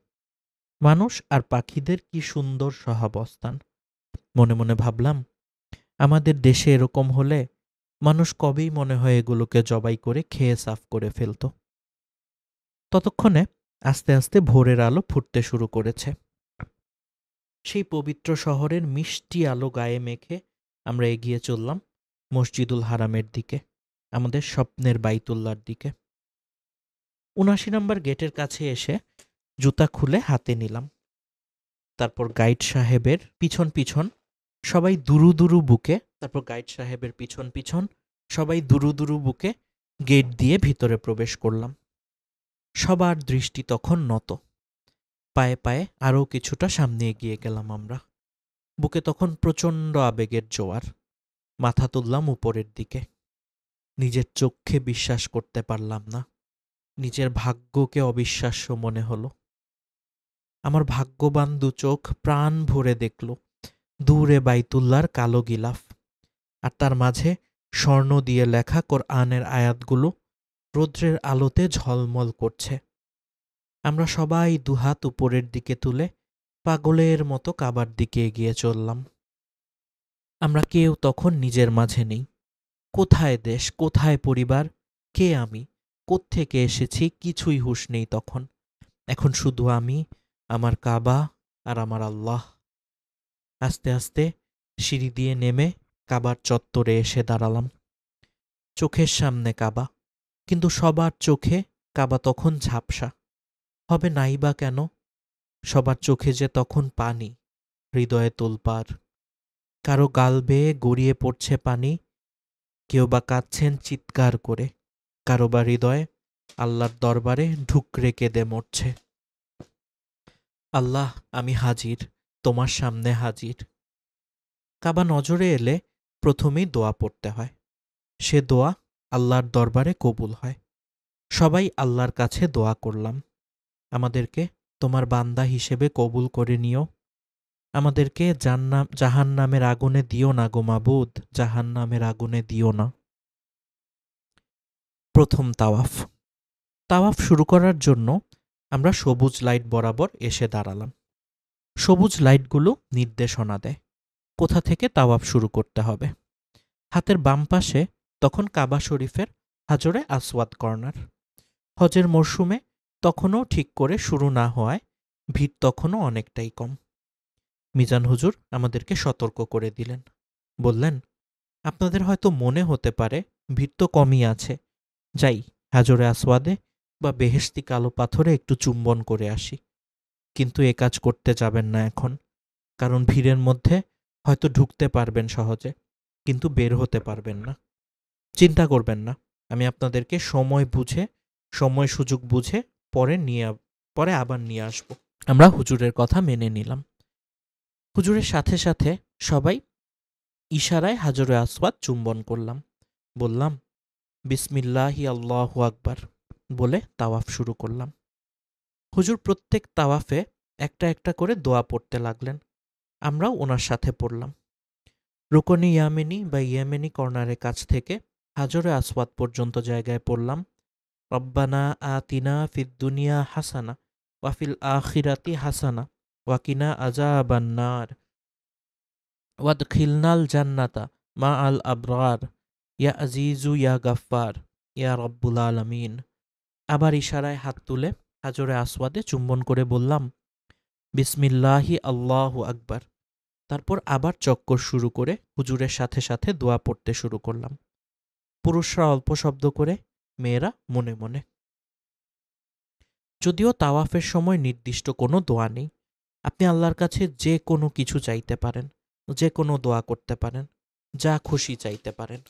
মানুষ আর পাখিদের কি সুন্দর সহাবস্থান। মনে মনে ভাবলাম, আমাদের দেশে এরকম হলে মানুষ কবেই মনে হয় এগুলোকে জবাই করে খেয়ে সাফ করে ফেলত। ততক্ষণে আস্তে আস্তে ভোরের আলো ফুটতে শুরু করেছে। সেই পবিত্র শহরের মিষ্টি আলো গায়ে মেখে আমরা এগিয়ে চললাম মসজিদুল হারামের দিকে, আমাদের স্বপ্নের বাইতুল্লার দিকে। ৭৯ নম্বর গেটের কাছে এসে জুতা খুলে হাতে নিলাম। তারপর গাইড সাহেবের পিছন পিছন সবাই দুরু দুরু বুকে গেট দিয়ে ভিতরে প্রবেশ করলাম। সবার দৃষ্টি তখন নত। পায়ে পায়ে আরও কিছুটা সামনে এগিয়ে গেলাম আমরা। বুকে তখন প্রচণ্ড আবেগের জোয়ার। মাথা তুললাম উপরের দিকে। নিজের চোখে বিশ্বাস করতে পারলাম না। নিজের ভাগ্যকে অবিশ্বাস্য মনে হলো। আমার ভাগ্যবান দু চোখ প্রাণ ভরে দেখল দূরে বাইতুল্লার কালো গিলাফ, আর তার মাঝে স্বর্ণ দিয়ে লেখা কোরআনের আয়াতগুলো রৌদ্রের আলোতে ঝলমল করছে। আমরা সবাই দুহাত উপরের দিকে তুলে পাগলের মতো কাবার দিকে এগিয়ে চললাম। আমরা কেউ তখন নিজের মাঝে নেই। কোথায় দেশ, কোথায় পরিবার, কে আমি, কোত্থেকে এসেছি কিছুই হুঁশ নেই তখন। এখন শুধু আমি, আমার কাবা আর আমার আল্লাহ। আস্তে আস্তে সিঁড়ি দিয়ে নেমে কাবার চত্বরে এসে দাঁড়ালাম। চোখের সামনে কাবা, কিন্তু সবার চোখে কাবা তখন ঝাপসা। হবে নাই বা কেন? সবার চোখে যে তখন পানি, হৃদয়ে তোলপাড়। কারো গাল বেয়ে গড়িয়ে পড়ছে পানি, কেউ বা কাঁদছেন চিৎকার করে, কারো বা হৃদয়ে আল্লাহর দরবারে ঢুকরে কেঁদে মরছে। আল্লাহ, আমি হাজির, তোমার সামনে হাজির। কাবা নজরে এলে প্রথমেই দোয়া পড়তে হয়। সে দোয়া আল্লাহর দরবারে কবুল হয়। সবাই আল্লাহর কাছে দোয়া করলাম, আমাদেরকে তোমার বান্দা হিসেবে কবুল করে নিও। আমাদেরকে জাহান্নামের আগুনে দিও না গো মাবুদ, জাহান্নামের আগুনে দিও না। প্রথম তাওয়াফ। তাওয়াফ শুরু করার জন্য আমরা সবুজ লাইট বরাবর এসে দাঁড়ালাম। সবুজ লাইটগুলো নির্দেশনা দেয় কোথা থেকে তাওয়াফ শুরু করতে হবে। হাতের বাম পাশে তখন কাবা শরীফের হাজরে আসওয়াদ কর্নার। হজের মরশুমে তখনও ঠিক করে শুরু না হওয়ায় ভিড় তখনও অনেকটাই কম। মিজান হুজুর আমাদেরকে সতর্ক করে দিলেন। বললেন, আপনাদের হয়তো মনে হতে পারে ভিড় তো কমই আছে, যাই হাজরে আসওয়াদে বা বেহেশতি কালো পাথরে একটু চুম্বন করে আসি। কিন্তু এ কাজ করতে যাবেন না এখন, কারণ ভিড়ের মধ্যে হয়তো ঢুকতে পারবেন সহজে, কিন্তু বের হতে পারবেন না। চিন্তা করবেন না, আমি আপনাদেরকে সময় সুযোগ বুঝে পরে আবার নিয়ে আসব। আমরা হুজুরের কথা মেনে নিলাম। হুজুরের সাথে সাথে সবাই ইশারায় হাজরে আসওয়াদ চুম্বন করলাম। বললাম, বিসমিল্লাহি আল্লাহু আকবার বলে তাওয়াফ শুরু করলাম। হুজুর প্রত্যেক তাওয়াফে একটা একটা করে দোয়া পড়তে লাগলেন। আমরাও ওনার সাথে পড়লাম। রুকনে ইয়ামেনি বা ইয়েমেনি কর্নারের কাছ থেকে হাজরে আসওয়াদ পর্যন্ত জায়গায় পড়লাম, রব্বানা আতিনা ফিদ দুনিয়া হাসানা ওয়াফিল আখিরাতি হাসানা ওয়াকিনা আযাবান নার ওয়াদখিলনাল জান্নাতা মা আল আবরার ইয়া আজিজু ইয়া গাফফার ইয়া রব্বুল আলামিন। আবার ইশারায় হাত তুলে হাজরে আসওয়াদে চুম্বন করে বললাম, বিসমিল্লাহি আল্লাহু আকবার। তারপর আবার চক্কর শুরু করে হুজুরের সাথে সাথে দোয়া পড়তে শুরু করলাম। পুরুষরা অল্প শব্দ করে, মেয়েরা মনে মনে। যদিও তাওয়াফের সময় নির্দিষ্ট কোনো দোয়া নেই, আপনি আল্লাহর কাছে যে কোনো কিছু চাইতে পারেন, যে কোনো দোয়া করতে পারেন, যা খুশি চাইতে পারেন।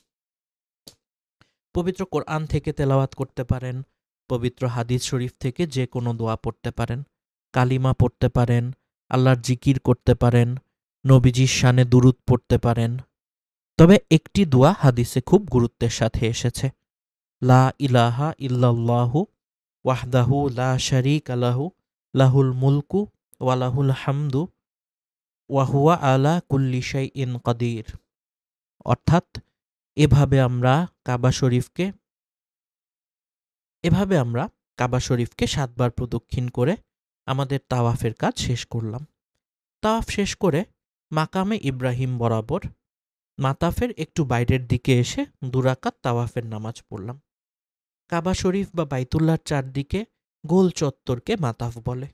পবিত্র কোরআন থেকে তেলাওয়াত করতে পারেন, পবিত্র হাদিস শরীফ থেকে যে কোনো দোয়া পড়তে পারেন, কালিমা পড়তে পারেন, আল্লাহর জিকির করতে পারেন, নবীজির শানে দুরূদ পড়তে পারেন। তবে একটি দোয়া হাদিসে খুব গুরুত্বের সাথে এসেছে, লা ইলাহা ইল্লাল্লাহু ওয়াহদাহু লা শারীকা লাহু লাহুল মুলকু ওয়া লাহুল হামদু ওয়া হুয়া আলা কুল্লি শাইইন কাদির। অর্থাৎ এভাবে আমরা কাবা শরীফকে কাবা শরীফকে ৭ বার প্রদক্ষিণ করে আমাদের তাওয়াফের কাজ শেষ করলাম। তাওয়াফ শেষ করে মাকামে ইব্রাহিম বরাবর মাতাফের একটু বাইরের দিকে এসে ২ রাকাত তাওয়াফের নামাজ পড়লাম। কাবা শরীফ বা বাইতুল্লাহর চারদিকে গোল চত্বরকে মাতাফ বলে।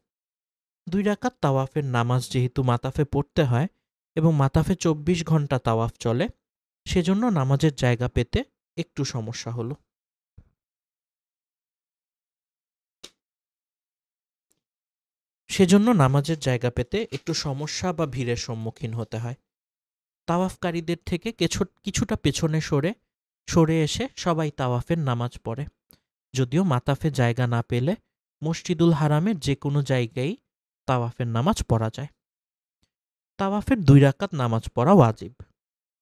২ রাকাত তাওয়াফের নামাজ যেহেতু মাতাফে পড়তে হয় এবং মাতাফে ২৪ ঘন্টা তাওয়াফ চলে, সেজন্য নামাজের জায়গা পেতে একটু সমস্যা হলো। বা ভিড়ের সম্মুখীন হতে হয়। তাওয়াফকারীদের থেকে কিছুটা পেছনে সরে এসে সবাই তাওয়াফের নামাজ পড়ে। যদিও মাতাফে জায়গা না পেলে মসজিদুল হারামের যে কোনো জায়গায় তাওয়াফের নামাজ পড়া যায়। তাওয়াফের ২ রাকাত নামাজ পড়া ওয়াজিব।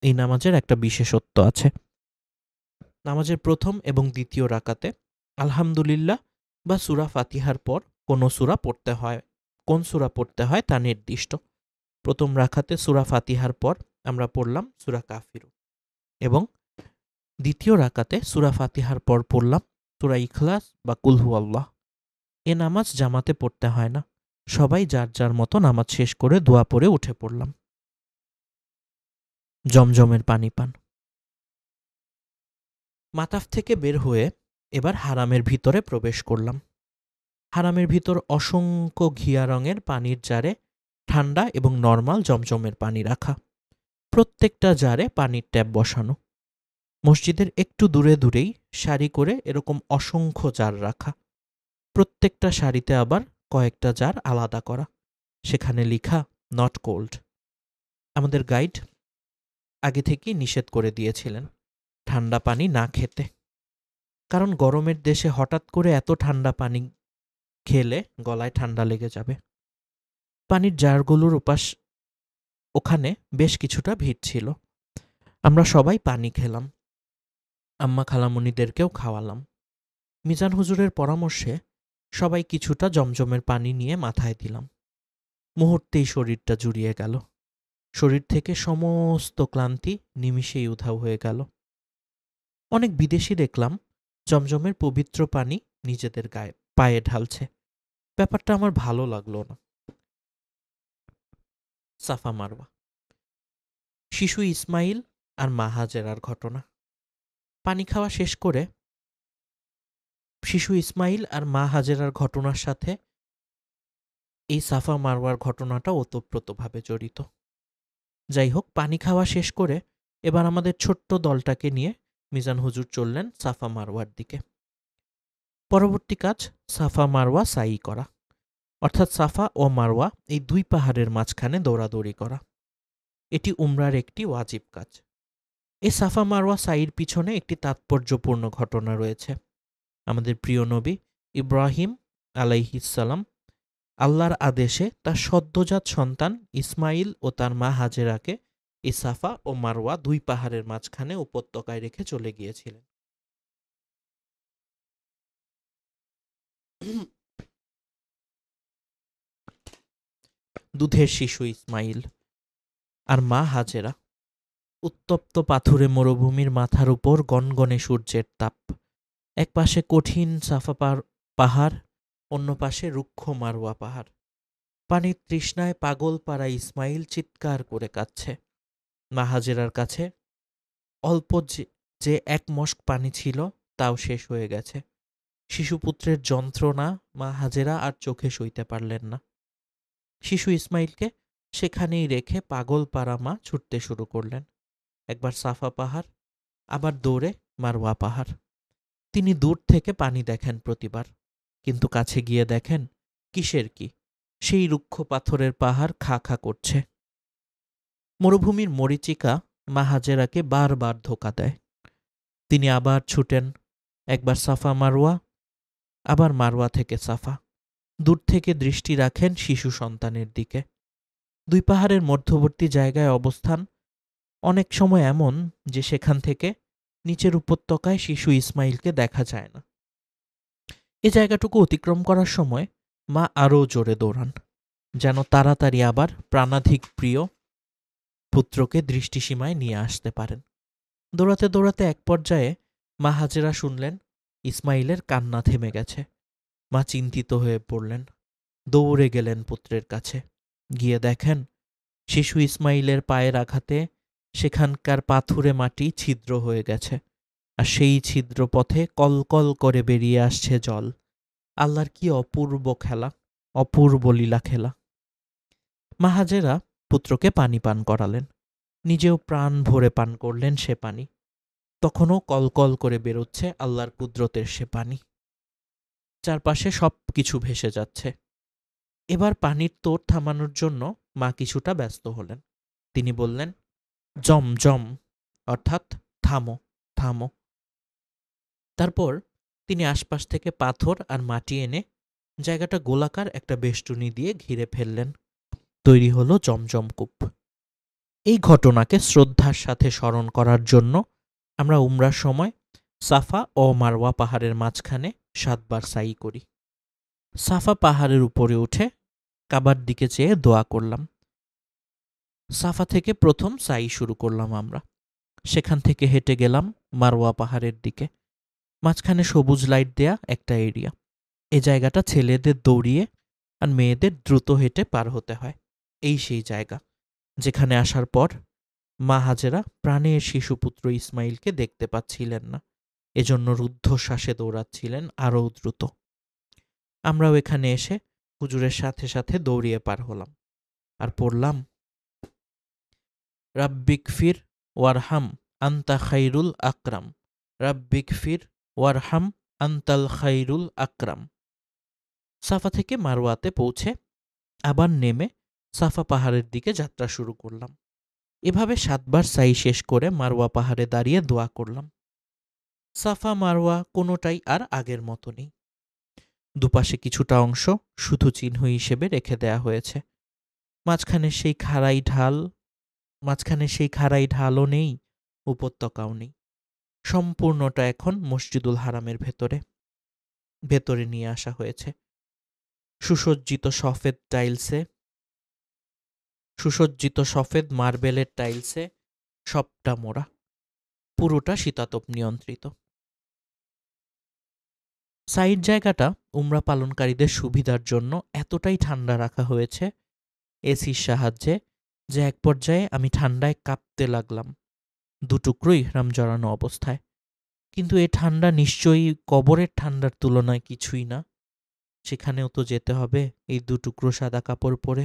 এই নামাজের একটা বিশেষত্ব আছে। নামাজের প্রথম এবং দ্বিতীয় রাকাতে আলহামদুলিল্লাহ বা সূরা ফাতিহার পর কোন সূরা পড়তে হয় তা নির্দিষ্ট। প্রথম রাকাতে সূরা ফাতিহার পর আমরা পড়লাম সূরা কাফিরুন এবং দ্বিতীয় রাকাতে সূরা ফাতিহার পর পড়লাম সূরা ইখলাস বা কুল হুয়াল্লাহ। এ নামাজ জামাতে পড়তে হয় না, সবাই যার যার মতো নামাজ শেষ করে দোয়া পড়ে উঠে পড়লাম। জমজমের পানি পান। মাতাফ থেকে বের হয়ে এবার হারামের ভিতরে প্রবেশ করলাম। হারামের ভিতর অসংখ্য ঘিয়া রঙের পানির জারে ঠান্ডা এবং নর্মাল জমজমের পানি রাখা। প্রত্যেকটা জারে পানির ট্যাপ বসানো। মসজিদের একটু দূরেই সারি করে এরকম অসংখ্য জার রাখা। প্রত্যেকটা সারিতে আবার কয়েকটা জার আলাদা করা, সেখানে লিখা নট কোল্ড। আমাদের গাইড আগে থেকেই নিষেধ করে দিয়েছিলেন ঠান্ডা পানি না খেতে, কারণ গরমের দেশে হঠাৎ করে এত ঠান্ডা পানি খেলে গলায় ঠান্ডা লেগে যাবে। পানির জারগুলোর ওখানে বেশ কিছুটা ভিড় ছিল। আমরা সবাই পানি খেলাম, আম্মা খালামণিদেরকেও খাওয়ালাম। মিজান হুজুরের পরামর্শে সবাই কিছুটা জমজমের পানি নিয়ে মাথায় দিলাম। মুহূর্তেই শরীরটা জুড়িয়ে গেল। শরীর থেকে সমস্ত ক্লান্তি নিমিষেই উধাও হয়ে গেল। অনেক বিদেশি দেখলাম জমজমের পবিত্র পানি নিজেদের পায়ে ঢালছে। ব্যাপারটা আমার ভালো লাগলো না। সাফা মারওয়া। শিশু ইসমাইল আর মা হাজেরার ঘটনা। পানি খাওয়া শেষ করে শিশু ইসমাইল আর মা হাজেরার ঘটনার সাথে এই সাফা মারওয়ার ঘটনাটা ওতপ্রোতভাবে জড়িত। যাই হোক, পানি খাওয়া শেষ করে এবার আমাদের ছোট্ট দলটাকে নিয়ে মিজান হুজুর চললেন সাফা মারওয়ার দিকে। পরবর্তী কাজ সাফা মারওয়া সাই করা, অর্থাৎ সাফা ও মারওয়া এই ২ পাহাড়ের মাঝখানে দৌড়াদৌড়ি করা। এটি উমরার একটি ওয়াজিব কাজ। এই সাফা মারওয়া সাইর পিছনে একটি তাৎপর্যপূর্ণ ঘটনা রয়েছে। আমাদের প্রিয় নবী ইব্রাহিম আলাইহিসসালাম আল্লাহর আদেশে তার সদ্যজাত সন্তান ইসমাইল ও তার মা হাজেরাকে এই সাফা ও মারওয়া ২ পাহাড়ের মাঝখানে উপত্যকায় রেখে চলে গিয়েছিলেন। দুধের শিশু ইসমাইল আর মা হাজেরা। উত্তপ্ত পাথুরে মরুভূমির মাথার উপর গনগনে সূর্যের তাপ। এক পাশে কঠিন সাফা পাহাড়, অন্য পাশে রুক্ষ মারওয়া পাহাড়। পানির তৃষ্ণায় পাগল পাড়া ইসমাইল চিৎকার করে কাঁদছে। মা হাজেরার কাছে অল্প যে ১ মশক পানি ছিল তাও শেষ হয়ে গেছে। শিশুপুত্রের যন্ত্রণা মা হাজেরা আর চোখে সইতে পারলেন না। শিশু ইসমাইলকে সেখানেই রেখে পাগল পাড়া মা ছুটতে শুরু করলেন। একবার সাফা পাহাড়, আবার দৌড়ে মারওয়া পাহাড়। তিনি দূর থেকে পানি দেখেন প্রতিবার, কিন্তু কাছে গিয়ে দেখেন কিসের কি, সেই রুক্ষ পাথরের পাহাড় খা খা করছে। মরুভূমির মরীচিকা মা হাজেরাকে বারবার ধোঁকা দেয়। তিনি আবার ছুটেন, একবার সাফা মারওয়া, আবার মারওয়া থেকে সাফা। দূর থেকে দৃষ্টি রাখেন শিশু সন্তানের দিকে। দুই পাহাড়ের মধ্যবর্তী জায়গায় অবস্থান, অনেক সময় এমন যে সেখান থেকে নিচের উপত্যকায় শিশু ইসমাইলকে দেখা যায় না। এ জায়গাটুকু অতিক্রম করার সময় মা আরও জোরে দৌড়ান, যেন তাড়াতাড়ি আবার প্রাণাধিক প্রিয় পুত্রকে দৃষ্টিসীমায় নিয়ে আসতে পারেন। দৌড়াতে দৌড়াতে এক পর্যায়ে মা হাজেরা শুনলেন ইসমাইলের কান্না থেমে গেছে। মা চিন্তিত হয়ে পড়লেন, দৌড়ে গেলেন পুত্রের কাছে। গিয়ে দেখেন শিশু ইসমাইলের পায়ের আঘাতে সেখানকার পাথুরে মাটি ছিদ্র হয়ে গেছে, আর সেই ছিদ্র পথে কলকল করে বেরিয়ে আসছে জল। আল্লাহর কি অপূর্ব খেলা, অপূর্ব লীলা খেলা। মা হাজেরা পুত্রকে পানি পান করালেন, নিজেও প্রাণ ভরে পান করলেন সে পানি। তখনও কলকল করে বেরোচ্ছে আল্লাহর কুদরতের সে পানি। চারপাশে সব কিছু ভেসে যাচ্ছে। এবার পানির তোড় থামানোর জন্য মা কিছুটা ব্যস্ত হলেন। তিনি বললেন, জম জম, অর্থাৎ থামো থামো। তারপর তিনি আশপাশ থেকে পাথর আর মাটি এনে জায়গাটা গোলাকার একটা বেষ্টনী দিয়ে ঘিরে ফেললেন। তৈরি হলো জমজম কূপ। এই ঘটনাকে শ্রদ্ধার সাথে স্মরণ করার জন্য আমরা উমরার সময় সাফা ও মারওয়া পাহাড়ের মাঝখানে 7 বার সাই করি। সাফা পাহাড়ের উপরে উঠে কাবার দিকে চেয়ে দোয়া করলাম। সাফা থেকে প্রথম সাই শুরু করলাম আমরা। সেখান থেকে হেঁটে গেলাম মারওয়া পাহাড়ের দিকে। মাঝখানে সবুজ লাইট দেয়া একটা এরিয়া। এ জায়গাটা ছেলেদের দৌড়িয়ে আর মেয়েদের দ্রুত হেঁটে পার হতে হয়। এই সেই জায়গা যেখানে আসার পর মা হাজেরা প্রাণের শিশুপুত্র ইসমাইলকে দেখতে পাচ্ছিলেন না, এজন্য রুদ্ধশ্বাসে দৌড়াচ্ছিলেন আরও দ্রুত। আমরাও এখানে এসে হুজুরের সাথে সাথে দৌড়িয়ে পার হলাম আর পড়লাম, রাব্বিক ফির ওয়ারহাম আন্তা খাইরুল আকরাম, রাব্বিক ফির ওয়ারহাম আন্তাল খাইরুল আকরাম। সাফা থেকে মারওয়াতে পৌঁছে আবার নেমে সাফা পাহাড়ের দিকে যাত্রা শুরু করলাম। এভাবে 7 বার সাই শেষ করে মারওয়া পাহাড়ে দাঁড়িয়ে দোয়া করলাম। সাফা মারওয়া কোনোটাই আর আগের মতো নেই। দুপাশে কিছুটা অংশ শুধু চিহ্ন হিসেবে রেখে দেয়া হয়েছে। মাঝখানে সেই খাড়াই ঢালও নেই, উপত্যকাও নেই। সম্পূর্ণটা এখন মসজিদুল হারামের ভেতরে নিয়ে আসা হয়েছে। সুসজ্জিত সফেদ মার্বেলের টাইলসে সবটা মোড়া, পুরোটা শীতাতপ নিয়ন্ত্রিত। সাইড জায়গাটা উমরা পালনকারীদের সুবিধার জন্য এতটাই ঠান্ডা রাখা হয়েছে এসির সাহায্যে যে এক পর্যায়ে আমি ঠান্ডায় কাঁপতে লাগলাম, দুটুকরো ইহরাম জড়ানো অবস্থায়। কিন্তু এ ঠান্ডা নিশ্চয়ই কবরের ঠান্ডার তুলনায় কিছুই না। সেখানেও তো যেতে হবে এই দুটুকরো সাদা কাপড় পরে।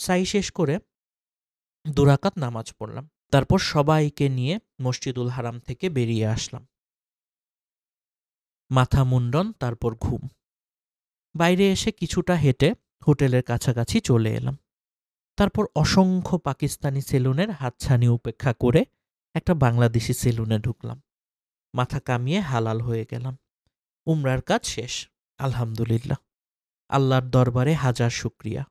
সাই শেষ করে 2 রাকাত নামাজ পড়লাম। তারপর সবাইকে নিয়ে মসজিদুল হারাম থেকে বেরিয়ে আসলাম। মাথা মুন্ডন, তারপর ঘুম। বাইরে এসে কিছুটা হেঁটে হোটেলের কাছাকাছি চলে এলাম। তারপর অসংখ্য পাকিস্তানি সেলুনের হাতছানি উপেক্ষা করে একটা বাংলাদেশি সেলুনে ঢুকলাম। মাথা কামিয়ে হালাল হয়ে গেলাম। উমরার কাজ শেষ, আলহামদুলিল্লাহ। আল্লাহর দরবারে হাজার শুকরিয়া।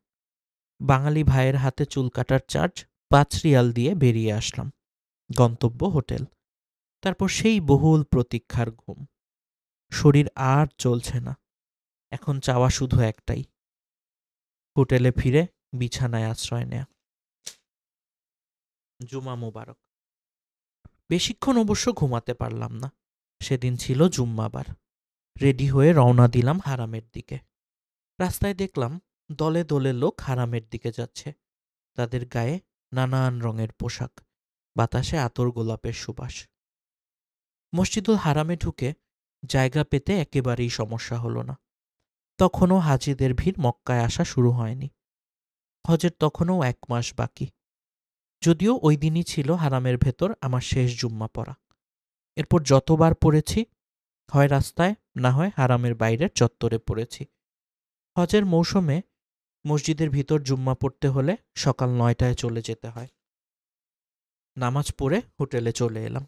বাঙালি ভাইয়ের হাতে চুল কাটার চার্জ 5 রিয়াল দিয়ে বেরিয়ে আসলাম। গন্তব্য হোটেল। তারপর সেই বহুল প্রতীক্ষার ঘুম। শরীর আর চলছে না, এখন চাওয়া শুধু একটাই, হোটেলে ফিরে বিছানায় আশ্রয় নেয়া। জুমা মোবারক। বেশিক্ষণ অবশ্য ঘুমাতে পারলাম না। সেদিন ছিল জুম্মাবার। রেডি হয়ে রওনা দিলাম হারামের দিকে। রাস্তায় দেখলাম দলে দলে লোক হারামের দিকে যাচ্ছে। তাদের গায়ে নানান রঙের পোশাক, বাতাসে আতর গোলাপের সুবাস। মসজিদুল হারামে ঢুকে জায়গা পেতে একেবারেই সমস্যা হলো না। তখনও হাজিদের ভিড় মক্কায় আসা শুরু হয়নি। হজের তখনও 1 মাস বাকি। যদিও ওই দিনই ছিল হারামের ভেতর আমার শেষ জুম্মা পড়া। এরপর যতবার পড়েছি হয় রাস্তায়, না হয় হারামের বাইরের চত্বরে পড়েছি। হজের মৌসুমে মসজিদের ভিতর জুম্মা পড়তে হলে সকাল 9টায় চলে যেতে হয়। নামাজ পড়ে হোটেলে চলে এলাম।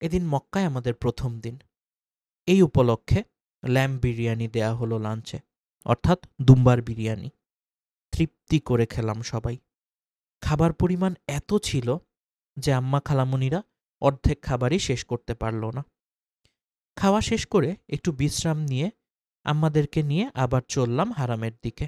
এদিন মক্কায় আমাদের প্রথম দিন। এই উপলক্ষে ল্যাম্ব বিরিয়ানি দেয়া হলো লাঞ্চে, অর্থাৎ দুম্বার বিরিয়ানি। তৃপ্তি করে খেলাম সবাই। খাবার পরিমাণ এত ছিল যে আম্মা খালামুনিরা অর্ধেক খাবারই শেষ করতে পারল না। খাওয়া শেষ করে একটু বিশ্রাম নিয়ে আম্মাদেরকে নিয়ে আবার চললাম হারামের দিকে।